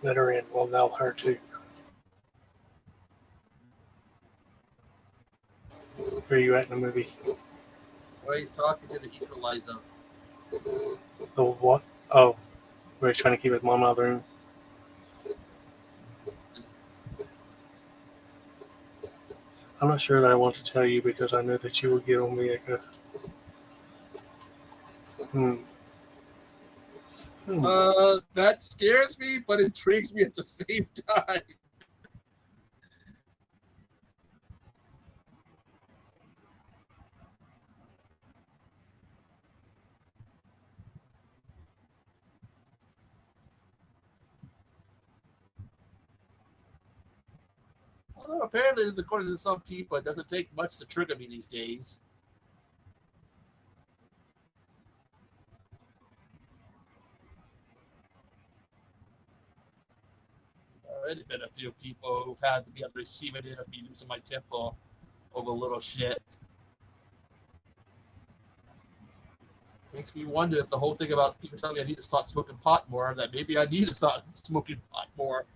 Let her in. We'll nail her too. Where are you at in the movie? Well, he's talking to the equalizer. The what? Oh, we're trying to keep his mom out of the room. I'm not sure that I want to tell you because I know that you will get on me. That scares me, but intrigues me at the same time. Although apparently, according to some people, it doesn't take much to trigger me these days. Already been a few people who've had to be on the receiving end of me losing my temper over little shit. Makes me wonder if the whole thing about people telling me I need to start smoking pot more, that maybe I need to start smoking pot more.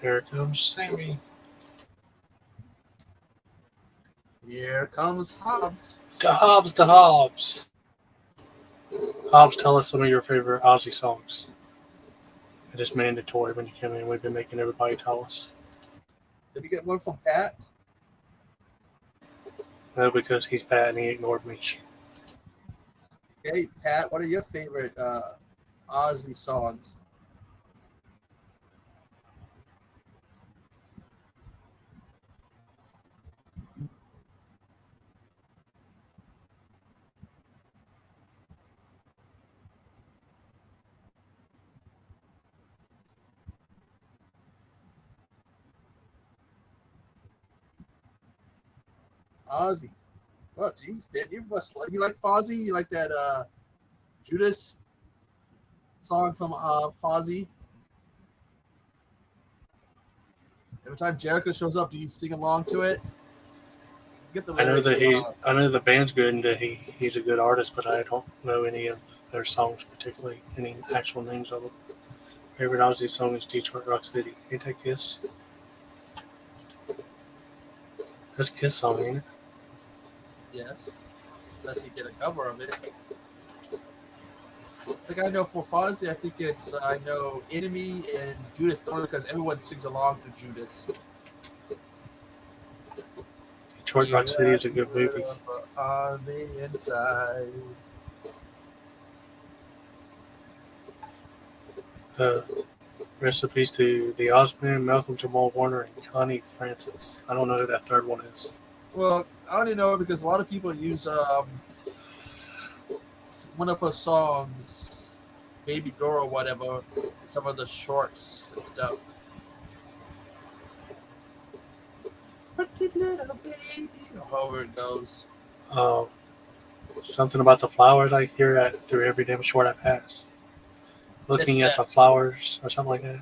Here comes Sammy. Here comes Hobbs. To Hobbs, to Hobbs. Hobbs, tell us some of your favorite Ozzy songs. It is mandatory when you come in. We've been making everybody tell us. Did you get one from Pat? No, because he's bad and he ignored me. Okay, Pat, what are your favorite Ozzy songs? Ozzy. Oh, geez, Ben, you like Fozzy? You like that Judas song from Fozzy? Every time Jericho shows up, do you sing along to it? Get the I know lyrics. that I know the band's good and that he's a good artist, but I don't know any of their songs particularly, any actual names of them. Favorite Ozzy song is Detroit Rock City. Ain't that Kiss? That's Kiss song, ain't it? Yes, unless you get a cover of it. I think I know for Fozzy, I think it's I know Enemy and Judas only because everyone sings along to Judas. Detroit Rock City is a good movie. On the inside. Rest in peace to the Ozman, Malcolm Jamal Warner, and Connie Francis. I don't know who that third one is. Well, I only know it because a lot of people use one of her songs, Baby Girl or whatever, some of the shorts and stuff. Pretty little baby, or however it goes. Something about the flowers I hear through every damn short I pass. Looking at the flowers or something like that.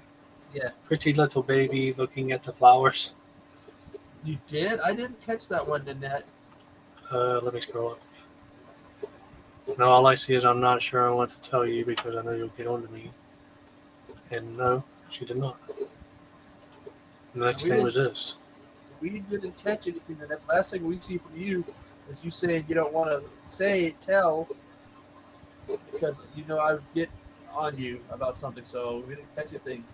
Yeah. Pretty little baby looking at the flowers. You did? I didn't catch that one, Nanette. Let me scroll up. No, all I see is I'm not sure I want to tell you because I know you'll get on to me. And no, she did not. The next thing was this. We didn't catch anything. The last thing we see from you is you saying you don't want to tell, because you know I would get on you about something, so we didn't catch anything.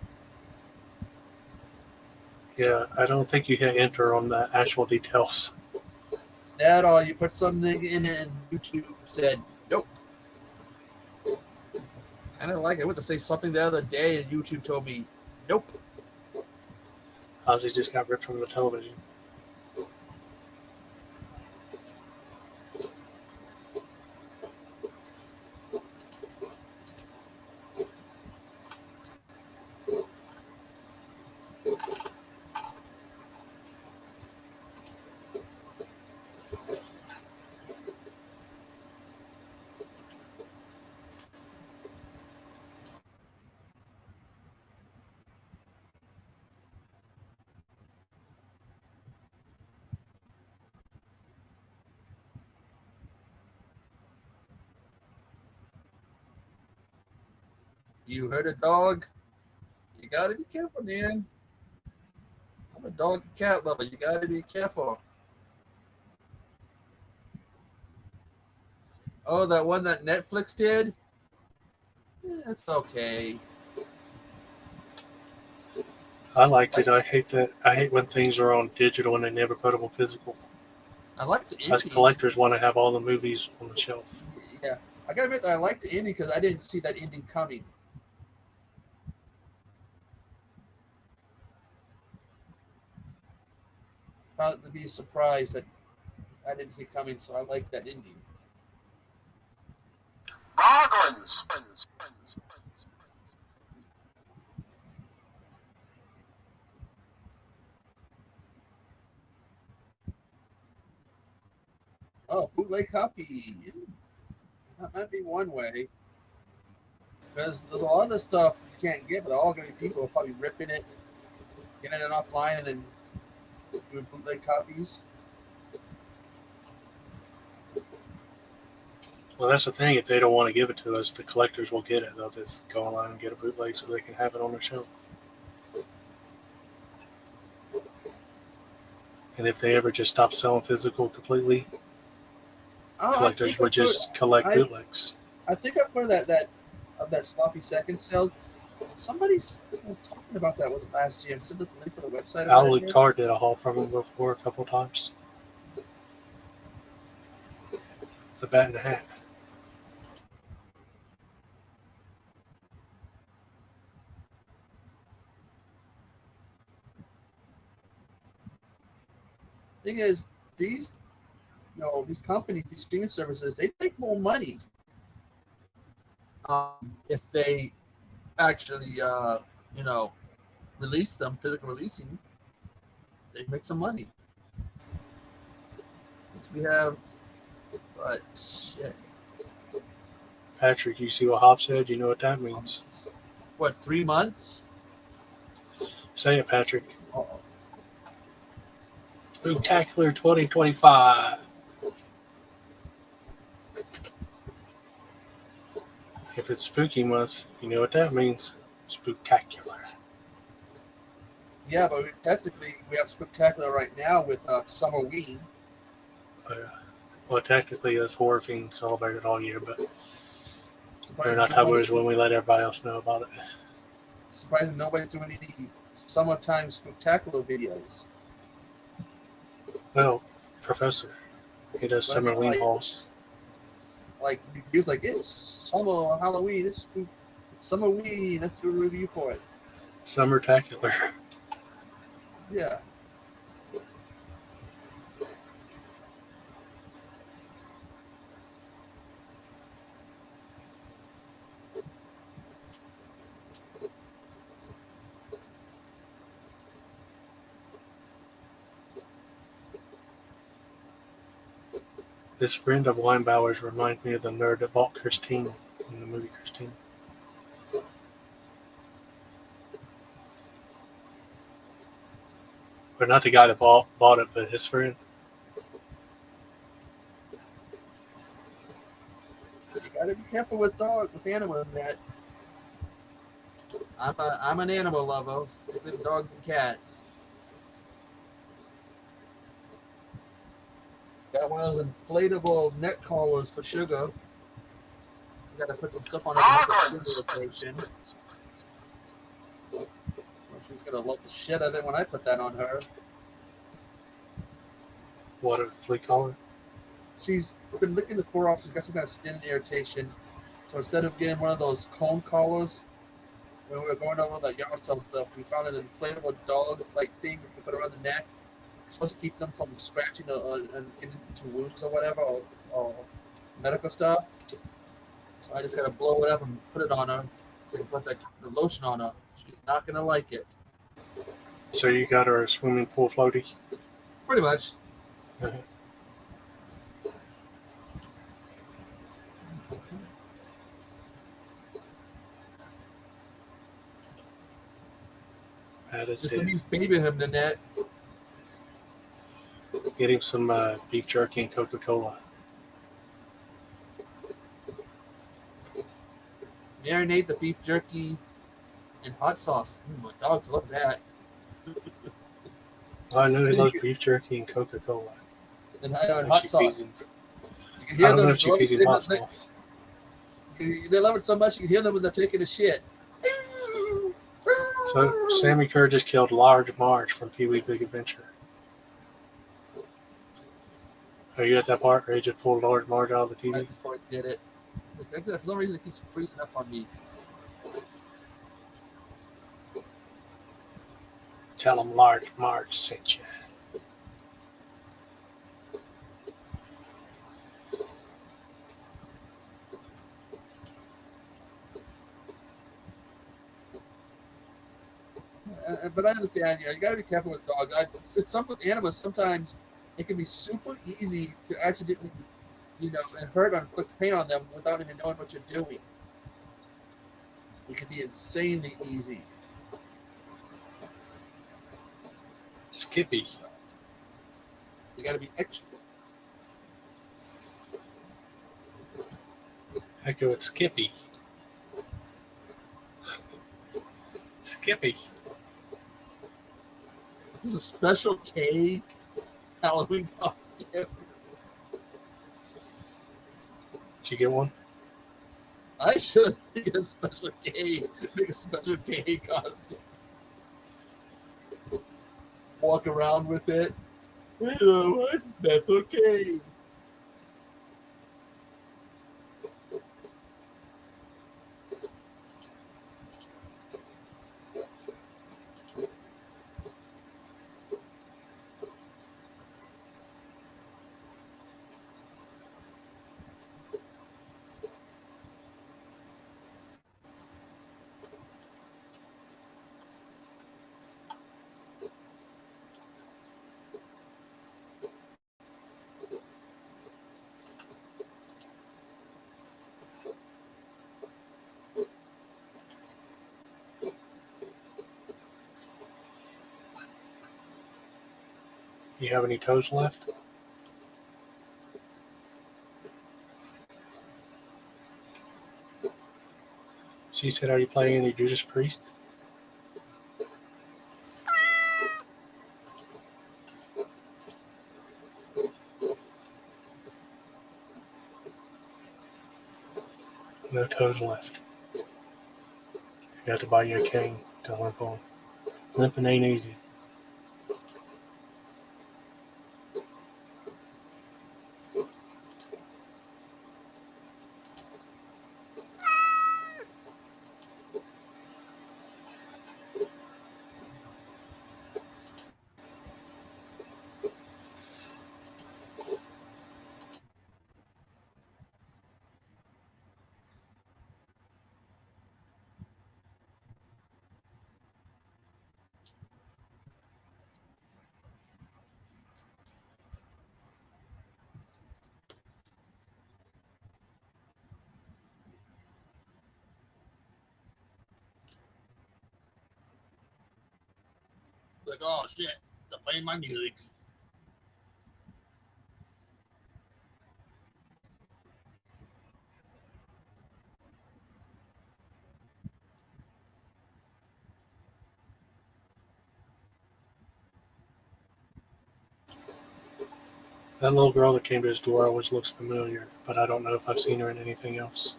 Yeah, I don't think you hit enter on the actual details. That all, you put something in it and YouTube said, nope. I don't like it. I went to say something the other day and YouTube told me, nope. Ozzy just got ripped from the television. You heard a dog? You gotta be careful, man. I'm a dog and cat lover. You gotta be careful. Oh, that one that Netflix did? It's okay. I liked it. I hate when things are on digital and they never put them on physical. I like the indie. Us collectors want to have all the movies on the shelf. Yeah, I gotta admit that I like the indie because I didn't see that ending coming. Found it to be a surprise that I didn't see coming, so I like that ending. Bargains. Oh, bootleg copy. That might be one way. Because there's a lot of this stuff you can't get, but they're all going to be people probably ripping it, getting it offline, and then doing bootleg copies. Well, that's the thing. If they don't want to give it to us, the collectors will get it. They'll just go online and get a bootleg so they can have it on their shelf. And if they ever just stop selling physical completely, collectors would just collect bootlegs. I think I've heard that sloppy second sales. Somebody was talking about that. Was it last year? Sent us a link to the website. Alucard did a haul from him before a couple times. The bat in the hat. Thing is, these companies, these streaming services, they make more money if they actually release them, physical releasing. They make some money. We have, but shit. Patrick, you see what Hop said? You know what that means? What, 3 months? Say it, Patrick. Uh-oh. Spooktacular 2025. If it's spooky month, you know what that means. Spooktacular. Yeah, but technically we have Spooktacular right now with Summerween. Well, technically it's Horror Fiend celebrated all year, but they're not tabloids when we let everybody else know about it. Surprising nobody's doing any summertime Spooktacular videos. Well, Professor, he does Summerween hauls. Like he was like, it's summer Halloween, it's Summerween, let's do a review for it. Summertacular. Yeah. This friend of Weinbauer's reminds me of the nerd that bought Christine in the movie Christine. Or not the guy that bought it, but his friend. You gotta be careful with animals and that. I'm an animal lover, with dogs and cats. Got one of those inflatable neck collars for Sugar. You gotta put some stuff on it to make a Sugar rotation. Well, she's gonna love the shit out of it when I put that on her. What, a flea collar? She's been licking the fur off. She's got some kind of skin irritation. So instead of getting one of those cone collars, when we were going over that yard sale stuff, we found an inflatable dog-like thing that you put around the neck. It's supposed to keep them from scratching and getting into wounds or whatever, or medical stuff. So I just gotta blow it up and put it on her. And put the lotion on her. She's not gonna like it. So you got her a swimming pool floaty? Pretty much. Just to means baby him, Nanette. Get him some beef jerky and Coca-Cola. Marinate the beef jerky in hot sauce. My dogs love that. I know he loves beef jerky and Coca-Cola. And hot sauce. I don't know if she feeds him hot sauce. They love it so much you can hear them when they're taking a shit. So Sammy Kerr just killed Large Marge from Pee-wee Big Adventure. Are you at that part where he just pulled Large Marge out of the TV? Right before I did it. For some reason it keeps freezing up on me. Tell him Large Marge sent you. But I understand, you got to be careful with dogs. It's something with animals. Sometimes it can be super easy to accidentally, and hurt or inflict pain on them without even knowing what you're doing. It can be insanely easy. Skippy. You got to be extra. Echo, it's Skippy. Skippy. This is a special K. Halloween costume. Did you get one? I should get a special K, make a special K costume. Walk around with it. Hello, what? That's okay. You have any toes left? She said, are you playing any Judas Priest? No toes left. You got to buy you a cane to limp on. Limping ain't easy. Like, oh shit, they're playing my music. That little girl that came to his door always looks familiar, but I don't know if I've seen her in anything else.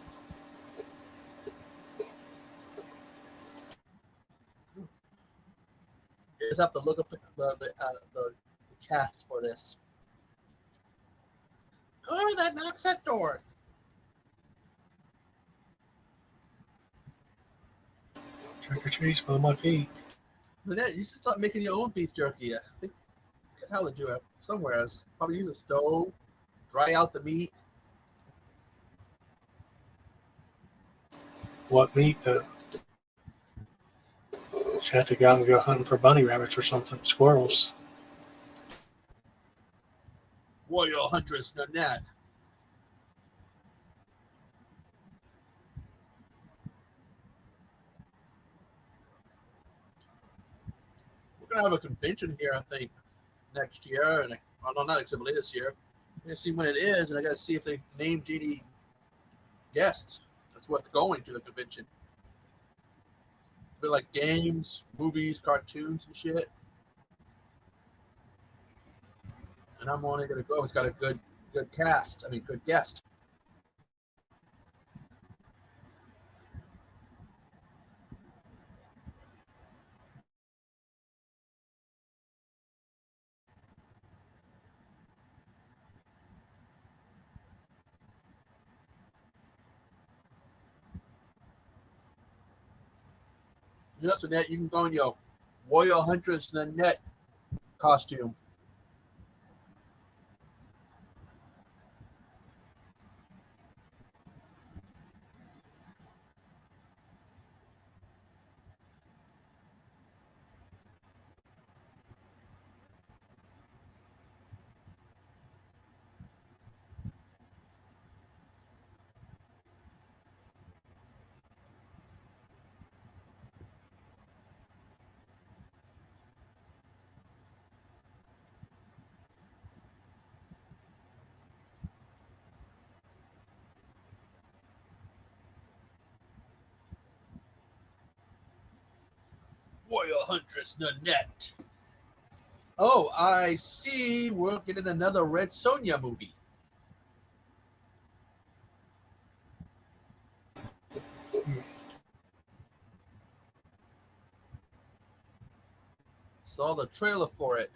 You just have to look up the cast for this. Whoever that knocks at door. Trick or treat, smell my feet. Lynette, you should start making your own beef jerky. I think how would you have somewhere else? Probably use a stove, dry out the meat. What meat, though? She had to go out and go hunting for bunny rabbits or something. Squirrels. Warrior Huntress Nanette. We're gonna have a convention here, I think, next year, and well, no, not except this year. I'm gonna see when it is, and I gotta see if they've named any guests. That's what's going to the convention. But like games, movies, cartoons, and shit. And I'm only gonna go. It's got a good cast. I mean, good guest. Yes, Annette, you can go in your Warrior Huntress Nanette costume. Warrior Huntress Nanette. Oh, I see. We're getting another Red Sonja movie. Saw the trailer for it.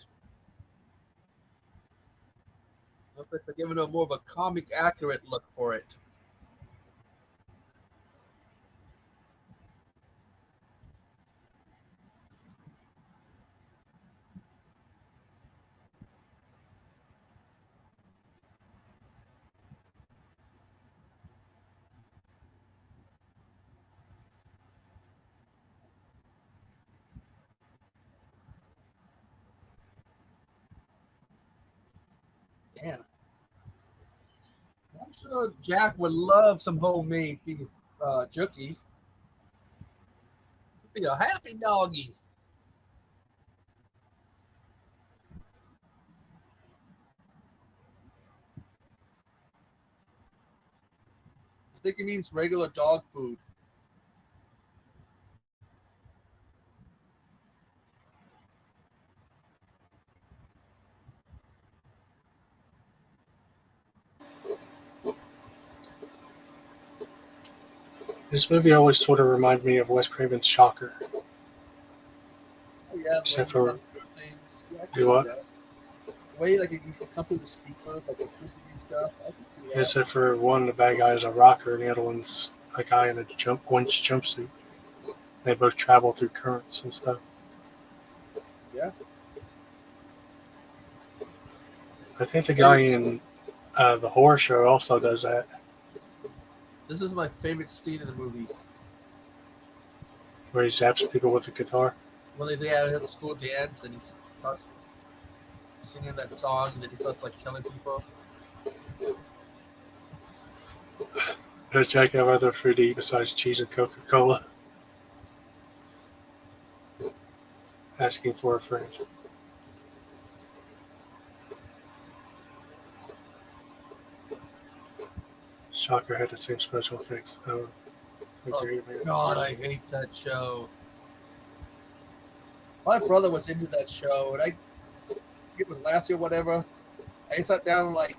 Looks like they're giving a more of a comic accurate look for it. Yeah. I'm sure Jack would love some homemade beef jerky. Be a happy doggy. I think it means regular dog food. This movie always sort of reminded me of Wes Craven's Shocker. Oh yeah, the way Except you for run through things. Yeah, I can do see what? that. The way like you can come through the speakers, like electricity and stuff. I can see that. Except for one, the bad guy is a rocker, and the other one's a guy in a jumpsuit. They both travel through currents and stuff. Yeah. I think the And guy in the horror show also does that, this is my favorite scene in the movie. where he zaps people with a guitar. When they out at the school dance and he starts singing that song and then he starts like killing people. Does Jack have other food to eat besides cheese and Coca-Cola? Asking for a friend. Shocker had the same special effects. Oh, so Oh great, man. God, I hate that show. My brother was into that show, and I think it was last year, whatever. I sat down and like,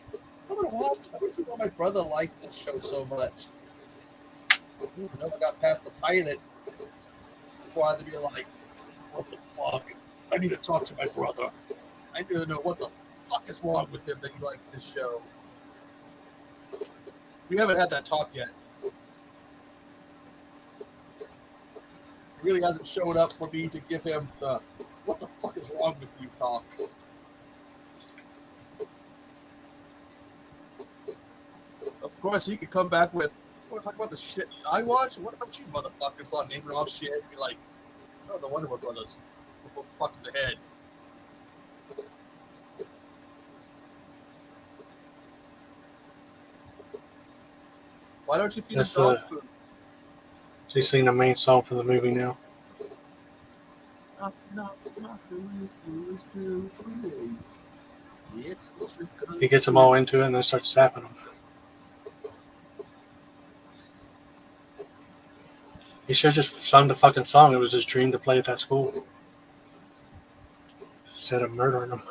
I'm gonna watch. I never see why my brother liked this show so much. I never got past the pilot before I had to be like, what the fuck? I need to talk to my brother. I need to know what the fuck is wrong with him that he liked this show. We haven't had that talk yet. He really hasn't showed up for me to give him the what the fuck is wrong with you talk. Of course, he could come back with, "You want to talk about the shit I watch? What about you, motherfuckers?" Start naming off shit and be like, "Oh, no wonder we're brothers. We're both fucked in the head." Why don't you feed him That's dog the. food? She's singing the main song for the movie now. He gets them all into it and then starts zapping them. He should have just sung the fucking song. It was his dream to play at that school. Instead of murdering them.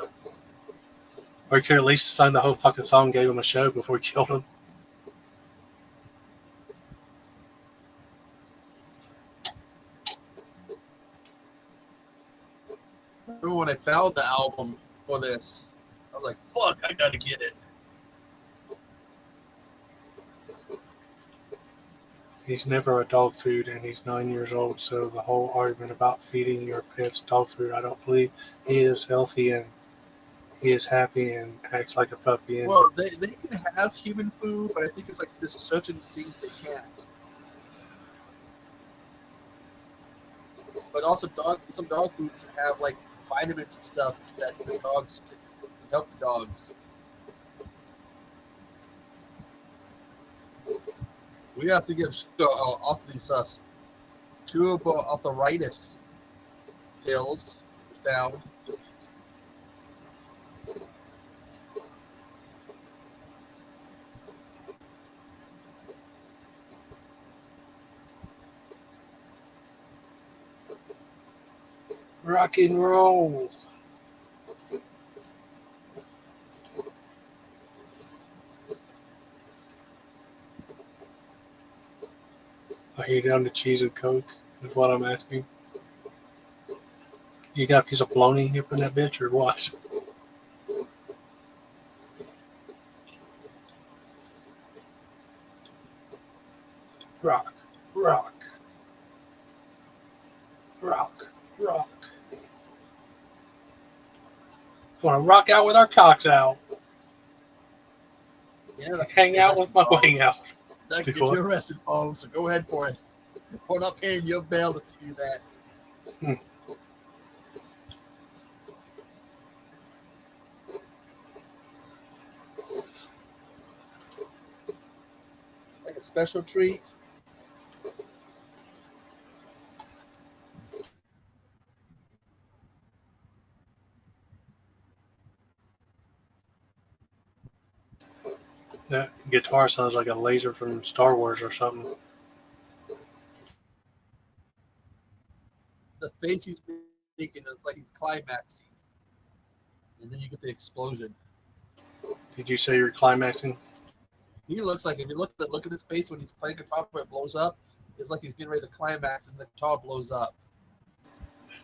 Or he could at least sung the whole fucking song and gave him a show before he killed him. I remember when I found the album for this, I was like, "Fuck, I gotta get it." He's never a dog food and he's 9 years old, so the whole argument about feeding your pets dog food, I don't believe. He is healthy and he is happy and acts like a puppy. And Well, they can have human food, but I think it's like there's certain things they can't. But also, some dog food can have like vitamins and stuff that the dogs can help the dogs. We have to get off these tuberarthritis pills we found. rock and roll. Are you down to cheese and Coke? Is what I'm asking. You got a piece of bologna up in that bitch or what? Rock, rock, rock, rock. Want to rock out with our cocks out. Yeah, that Hang out with my wing out. That Do gets what? you arrested, Bones. So go ahead for it. We're not paying you bail if you do that. Like a special treat. That guitar sounds like a laser from Star Wars or something. The face he's making is like he's climaxing. And then you get the explosion. Did you say you're climaxing? He looks like, if you look at his face when he's playing guitar where it blows up, it's like he's getting ready to climax and the guitar blows up.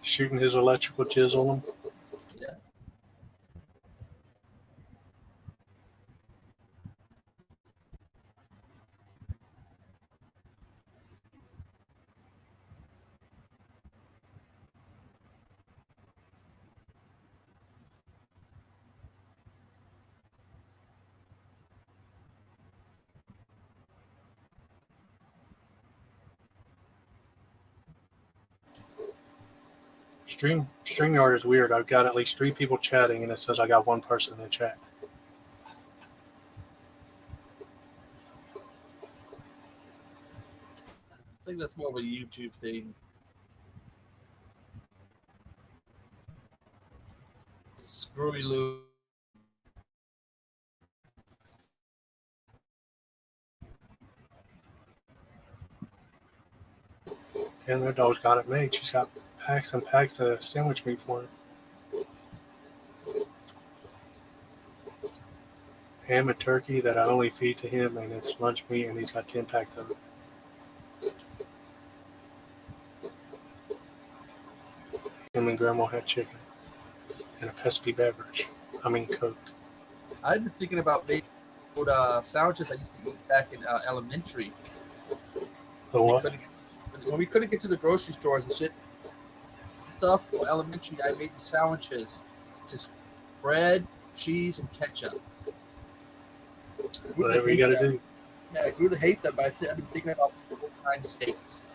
Shooting his electrical jizz on him? Yeah. StreamYard is weird. I've got at least 3 people chatting and it says I got 1 person in the chat. I think that's more of a YouTube thing. Screwy Lou. And their dog's got it made. She's got packs and packs of sandwich meat for him. Ham and turkey that I only feed to him, and it's lunch meat, and he's got 10 packs of it. Him and Grandma had chicken and a pesky beverage. Coke. I've been thinking about making sandwiches I used to eat back in elementary. The what? When we couldn't get to the grocery stores and shit stuff for elementary, I made the sandwiches. Just bread, cheese, and ketchup. Whatever you gotta do. Yeah, I grew to hate them, but I've been thinking about full-time steaks.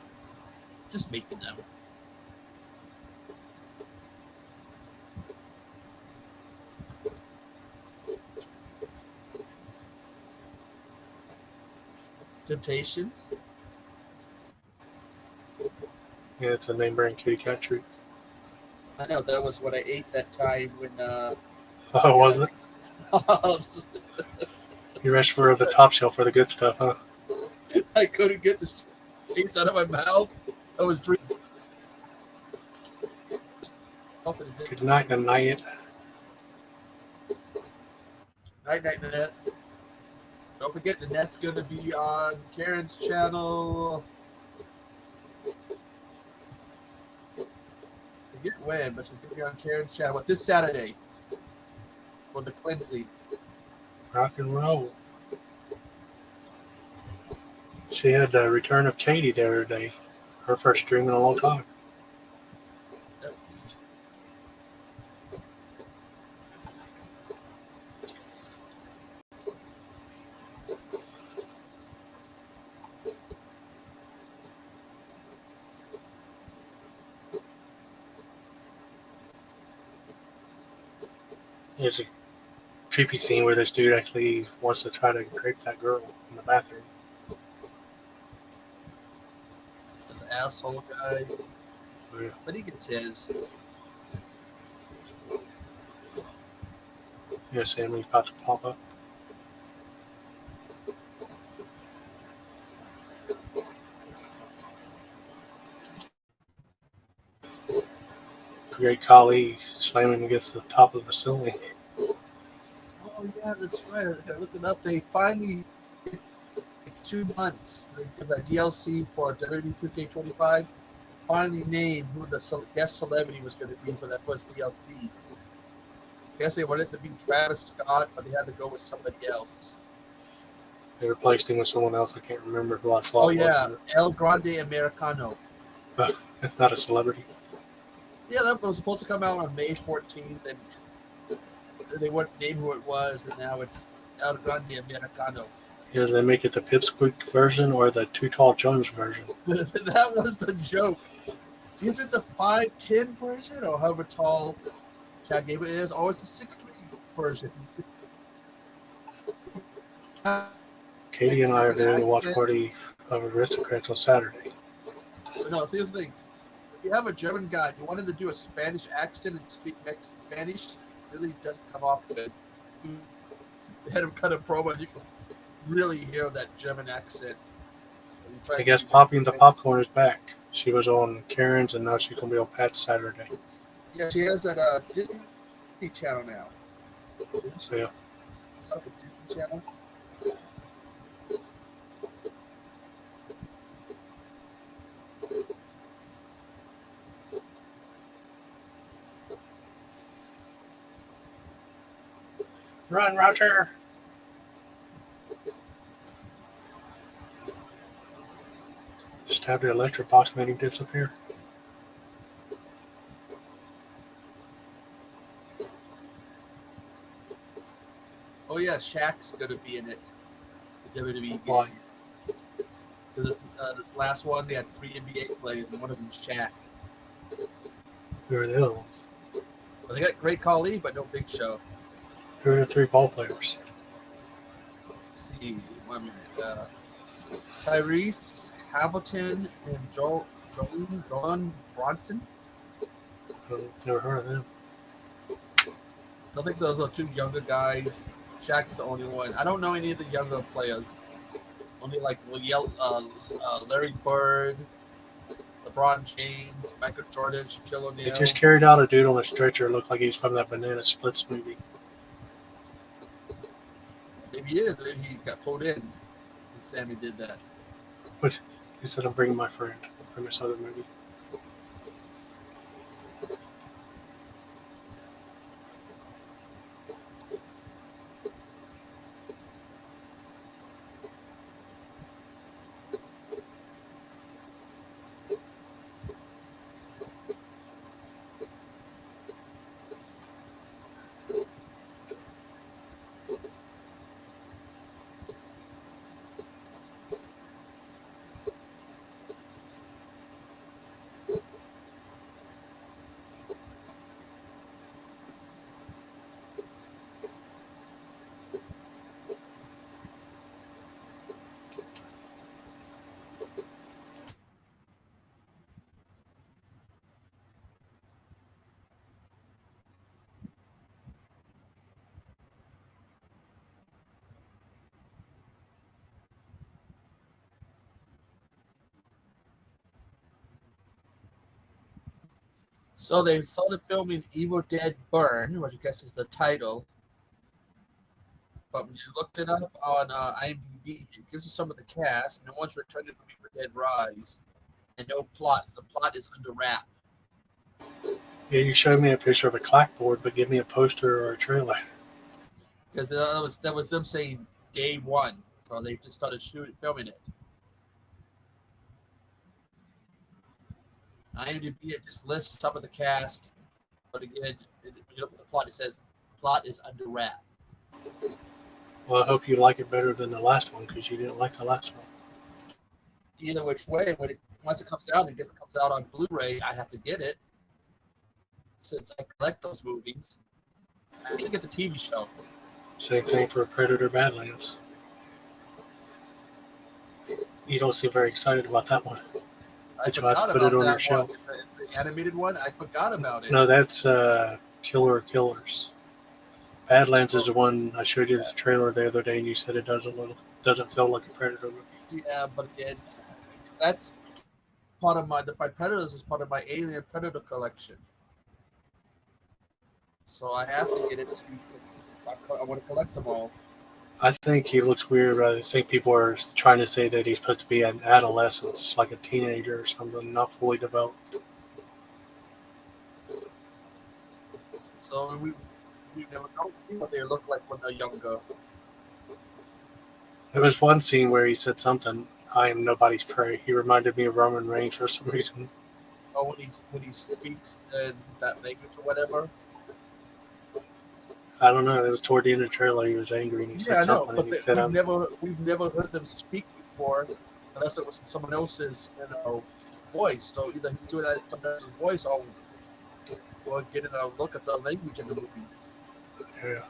Just making them. Temptations. Yeah, it's a name brand kitty cat treat. I know that was what I ate that time when. Oh, wasn't it? You reached for the top shelf for the good stuff, huh? I couldn't get the taste out of my mouth. I was drinking. Good night, and night. Night, Net. Don't forget the net's gonna be on Karen's channel. I forget when, but she's gonna be on Karen's channel. What, this Saturday for the cleansing. Rock and roll. She had the return of Katie the other day. Her first stream in a long time. Yep. There's a creepy scene where this dude actually wants to try to rape that girl in the bathroom. The asshole guy. Yeah. But he gets his. Yeah, Sammy's about to pop up. Great Khali slamming against the top of the ceiling. Oh yeah, that's right. I looked it up. They finally 2 months to the DLC for WWE 2K25. Finally named who the guest celebrity was going to be for that first DLC. I guess they wanted to be Travis Scott, but they had to go with somebody else. They replaced him with someone else. I can't remember who I saw. Oh yeah, El Grande Americano. Not a celebrity. Yeah, that was supposed to come out on May 14th, and they wouldn't name who it was, and now it's El Grande Americano. Yeah, they make it the Pipsqueak version or the Too Tall Jones version. That was the joke. Is it the 5'10" version, or however tall Chad Gable is, or it's the 6'3" version? Katie and I are doing a watch party of Aristocrats on Saturday. No, see, here's the thing. If you have a German guy, you want him to do a Spanish accent and speak Mexican Spanish, it really doesn't come off good. They had him cut a promo, and you can really hear that German accent. I guess Popping the Popcorn is back. She was on Karen's, and now she's going to be on Pat's Saturday. Yeah, she has that Disney Channel now. So, yeah. It's like a Disney Channel. Run, Roger! Just have the electric box made him disappear. Oh yeah, Shaq's gonna be in it. The WWE game. Why? Because this last one, they had 3 NBA players, and one of them's Shaq. Who are the other ones? Well, they got Great Khali, but no Big Show. Who are the 3 ball players? Let's see. 1 minute. Tyrese Hamilton and John Bronson. I've never heard of them. I think those are 2 younger guys. Shaq's the only one. I don't know any of the younger players. Only like Larry Bird, LeBron James, Michael Jordan, Shaquille O'Neal. They just carried out a dude on a stretcher. Looked like he's from that Banana Splits movie. Maybe he is. Maybe he got pulled in. And Sammy did that. But he said, I'm bringing my friend from this other movie. So they started filming Evil Dead Burn, which I guess is the title. But when you looked it up on IMDb, it gives you some of the cast. No one's returning from Evil Dead Rise, and no plot. The plot is under wrap. Yeah, you showed me a picture of a clapboard, but give me a poster or a trailer. Because that was them saying day 1, so they just started filming it. IMDb, it just lists some of the cast, but again, when you look at the plot, it says plot is under wrap. Well, I hope you like it better than the last one, because you didn't like the last one. Either which way, once it comes out and comes out on Blu-ray, I have to get it since I collect those movies. I need to get the TV show. Same thing for Predator Badlands. You don't seem very excited about that one. I forgot about that one. The animated one, I forgot about it. No, that's Killer Killers. Badlands is the one I showed you the trailer the other day, and you said it doesn't feel like a Predator movie. Yeah, but again, that's part of my Predators is part of my Alien Predator collection. So I have to get it because I want to collect them all. I think he looks weird. I think people are trying to say that he's supposed to be an adolescent, like a teenager or something, not fully developed. So we never know what they look like when they're younger. There was one scene where he said something, "I am nobody's prey." He reminded me of Roman Reigns for some reason. Or when he speaks in that language or whatever. I don't know. It was toward the end of the trailer. He was angry and he said Yeah, I know, something, but and he said, we've never heard them speak before, unless it was someone else's voice. So either he's doing that in someone else's voice, or we're getting a look at the language in the movies. "Yeah."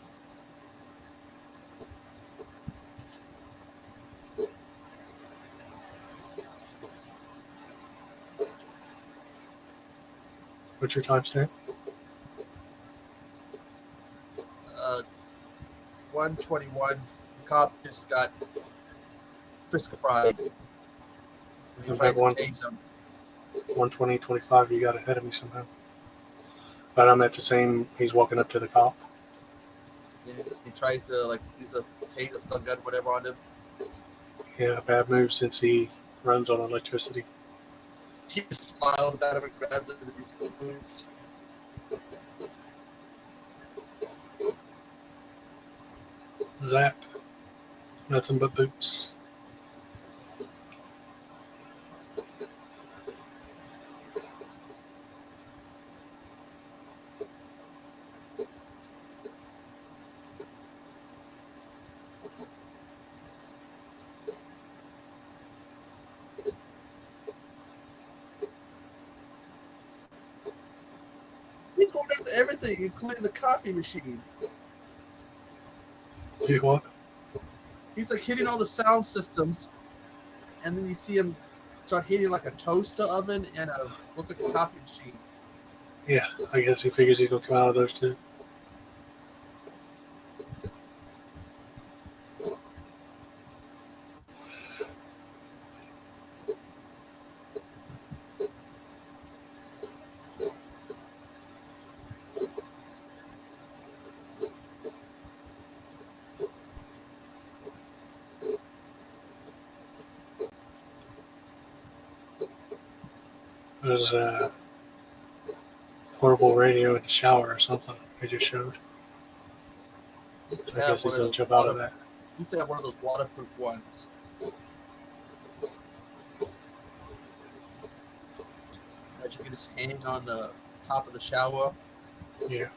What's your timestamp? 121. The cop just got friskified. He I'm tried at to tase him. 1:20:25. You got ahead of me somehow. But I'm at the same. He's walking up to the cop. He tries to use the taser stun gun, whatever, on him. Yeah, bad move since he runs on electricity. He smiles at him and grabs him with these boots. Zap. Nothing but boots. He's going after everything, including the coffee machine. You what? He's like hitting all the sound systems, and then you see him start hitting like a toaster oven and looks like a coffee machine. Yeah, I guess he figures he's gonna come out of those two. There's a portable radio in the shower or something. They just showed. I guess he's gonna jump out of that. He used to have one of those waterproof ones. That you can just hang on the top of the shower. Yeah.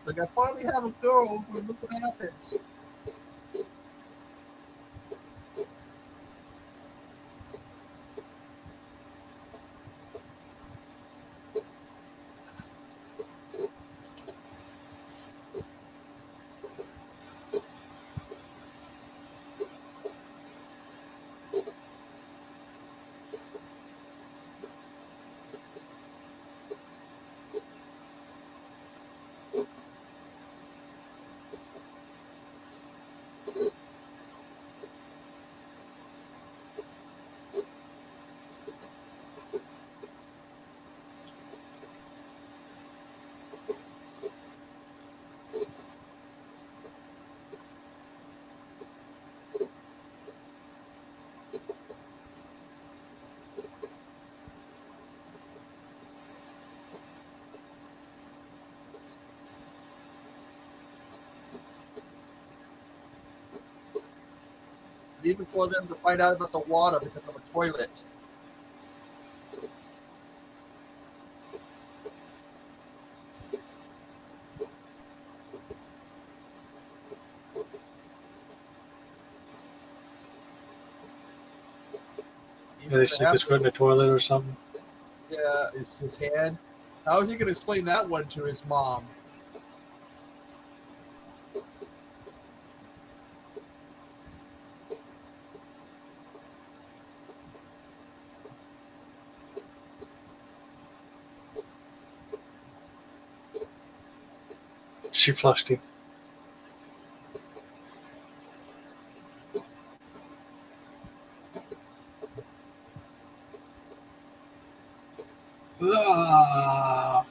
Like, I finally have a girl over, look what happens. Even for them to find out about the water because of a toilet. Did they stick his foot in the toilet or something? Yeah, is his hand. How is he going to explain that one to his mom? She flushed him. Ah.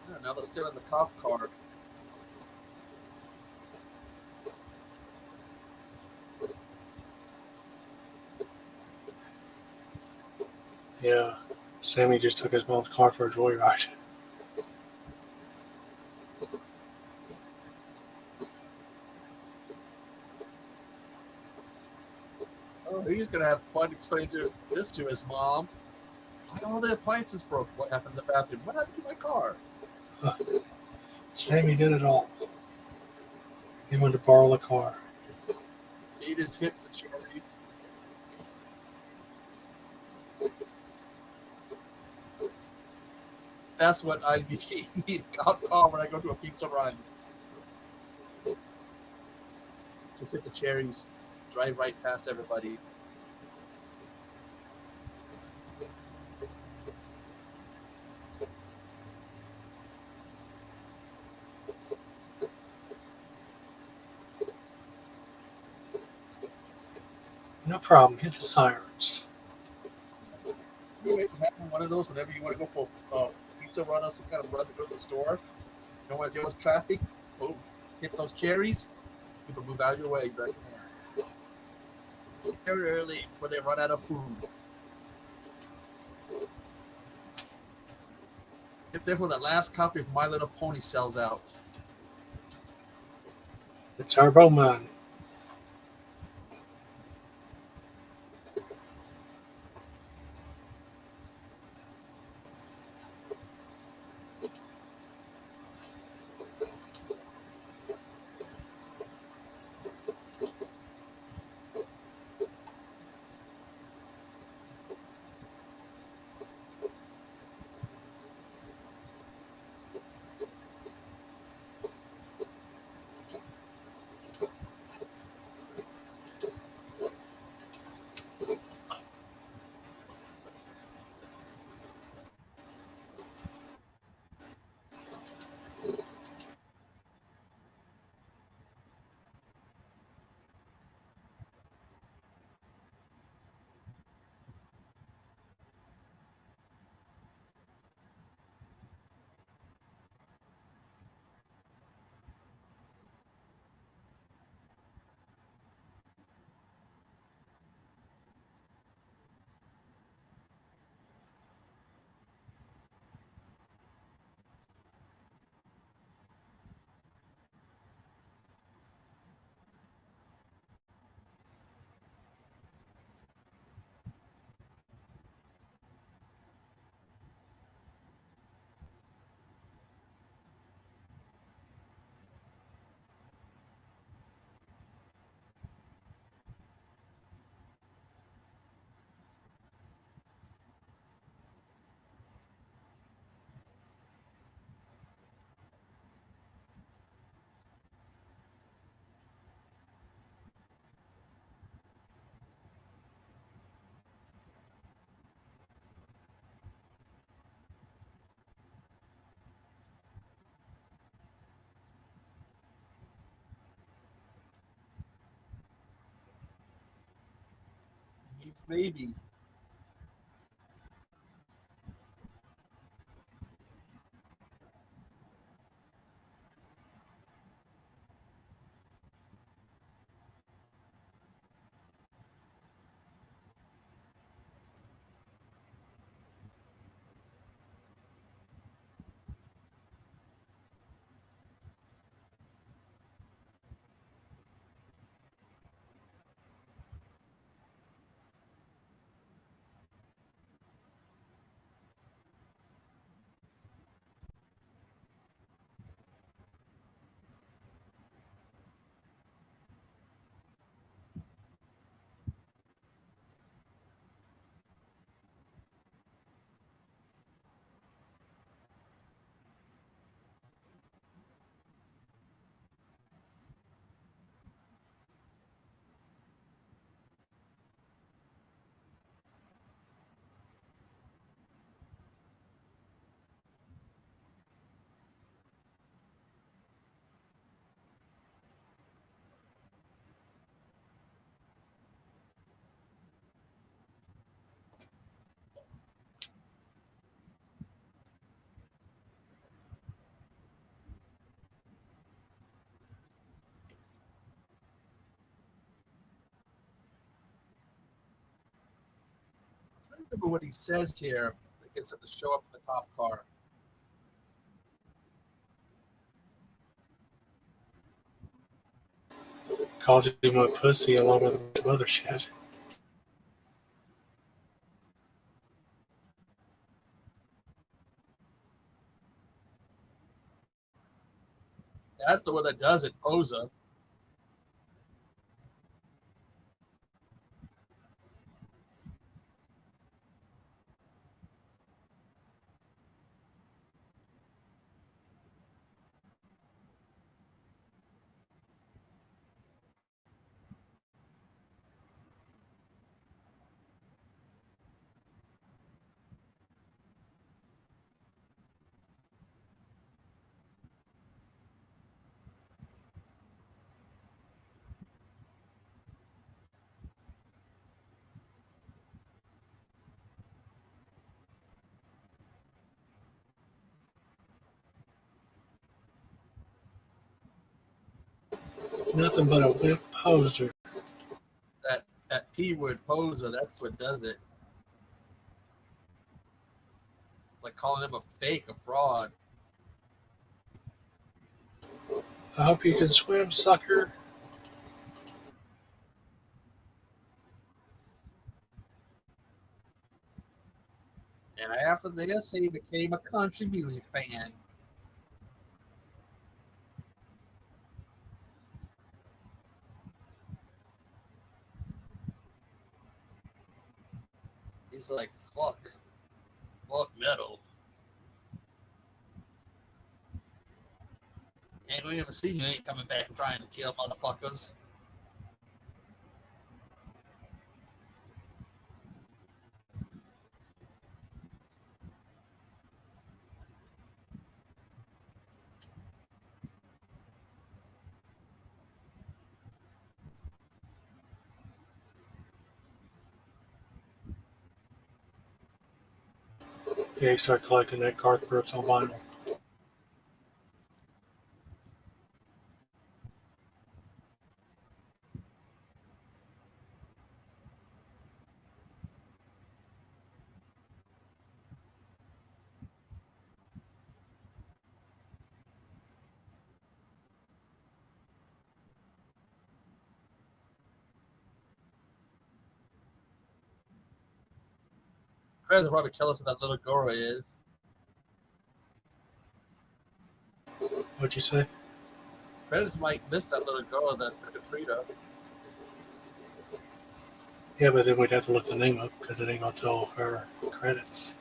Yeah, now let's steal in the cop car. Yeah. Sammy just took his mom's car for a joyride. Oh, he's gonna have fun explaining this to his mom. Why all the appliances broke? What happened in the bathroom? What happened to my car? Sammy did it all. He wanted to borrow the car. He just hits the cherries. That's what I need. Cop car when I go to a pizza run. Just hit the cherries, drive right past everybody. No problem. Hit the sirens. You make happen one of those whenever you want to go for pizza run or some kind of run to go to the store. You don't want to deal with traffic. Boom, hit those cherries. People move out of your way. Like, yeah. Get there early before they run out of food. Get there before the last copy of My Little Pony sells out. The Turbo Man. Needs baby. remember what he says here that gets him to show up in the cop car. Calls him a pussy along with a bunch of other shit. That's the one that does it, Posa. Nothing but a wimp poser. That P word, Posa, that's what does it. It's like calling him a fake, a fraud. I hope you can swim, sucker. And after this, he became a country music fan. He's like, fuck metal. Ain't we ever seen you ain't coming back and trying to kill motherfuckers. Yeah, he started collecting that Garth Brooks on vinyl. Chris will probably tell us who that little girl is. What'd you say? Chris might miss that little girl that trick-or-treater. Yeah, but then we'd have to look the name up because it ain't gonna tell her credits.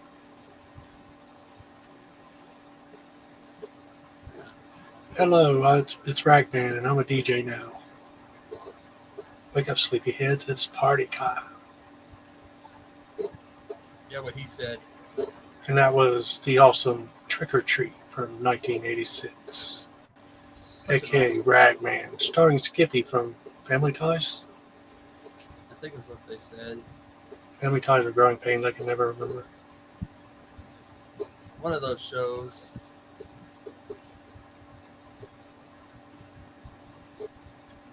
Hello, it's Ragman and I'm a DJ now. Wake up, sleepyheads, it's party time. Yeah, what he said. And that was the awesome Trick or Treat from 1986. AKA Awesome. Ragman, starring Skippy from Family Ties. I think is what they said. Family Ties or Growing Pains, I can never remember. One of those shows.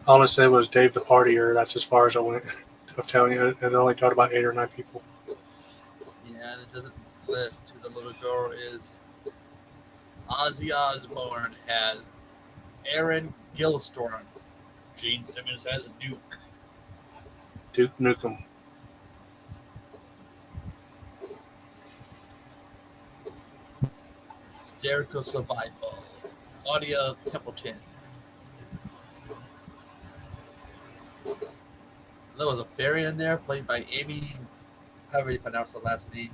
All I said was Dave the Partier. That's as far as I went. I'm telling you, it only taught about 8 or 9 people. Yeah, and it doesn't list who the little girl is. Ozzy Osbourne has Aaron Gilstorm. Gene Simmons has Duke. Duke Nukem. Hysterical Survival. Claudia Templeton. There was a fairy in there played by Amy. However you pronounce the last name.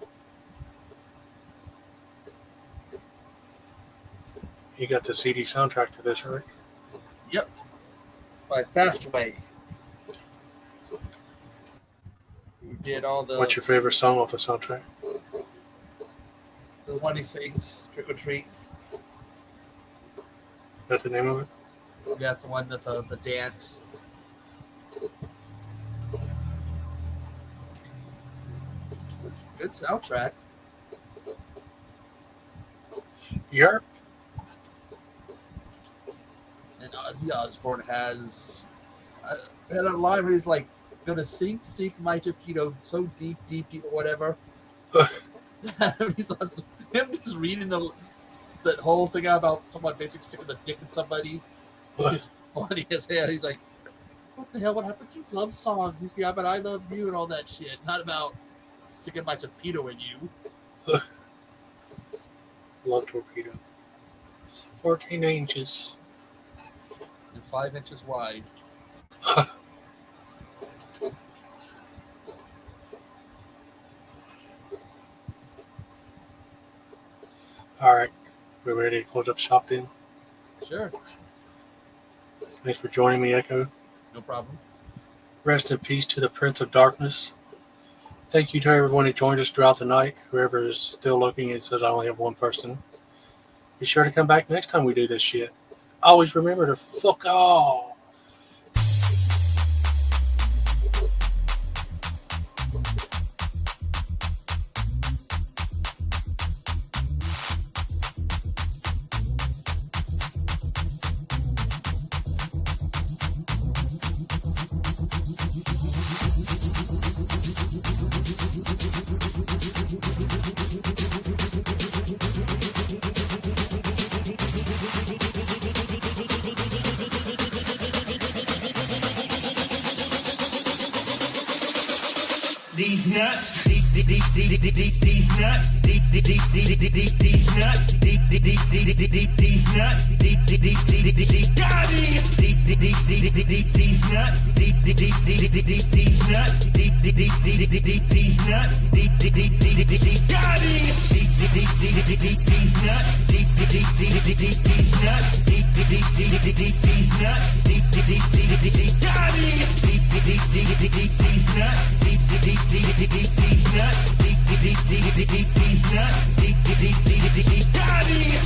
You got the CD soundtrack to this, right? Yep. By Fastway. Who did all the. What's your favorite song off the soundtrack? The one he sings, Trick or Treat. That's the name of it? That's the one that the dance. It's a good soundtrack. Yerp. And Ozzy Osbourne has had a line where he's like, gonna sink my torpedo so deep, or whatever. Him just reading that whole thing about someone basically sticking the dick in somebody. It's funny as hell. He's like, what the hell? What happened to love songs? He's like, but I love you and all that shit. Not about sticking my torpedo in you. Love torpedo. 14 inches. And 5 inches wide. Alright. We're ready to close up shop then? Sure. Thanks for joining me, Echo. No problem. Rest in peace to the Prince of Darkness. Thank you to everyone who joined us throughout the night. Whoever is still looking and says I only have one person. Be sure to come back next time we do this shit. Always remember to fuck off. These nuts, these nuts, these nuts, these nuts, got him. These nuts, these nuts, these nuts, got him. These nuts, these nuts, got him. Got him.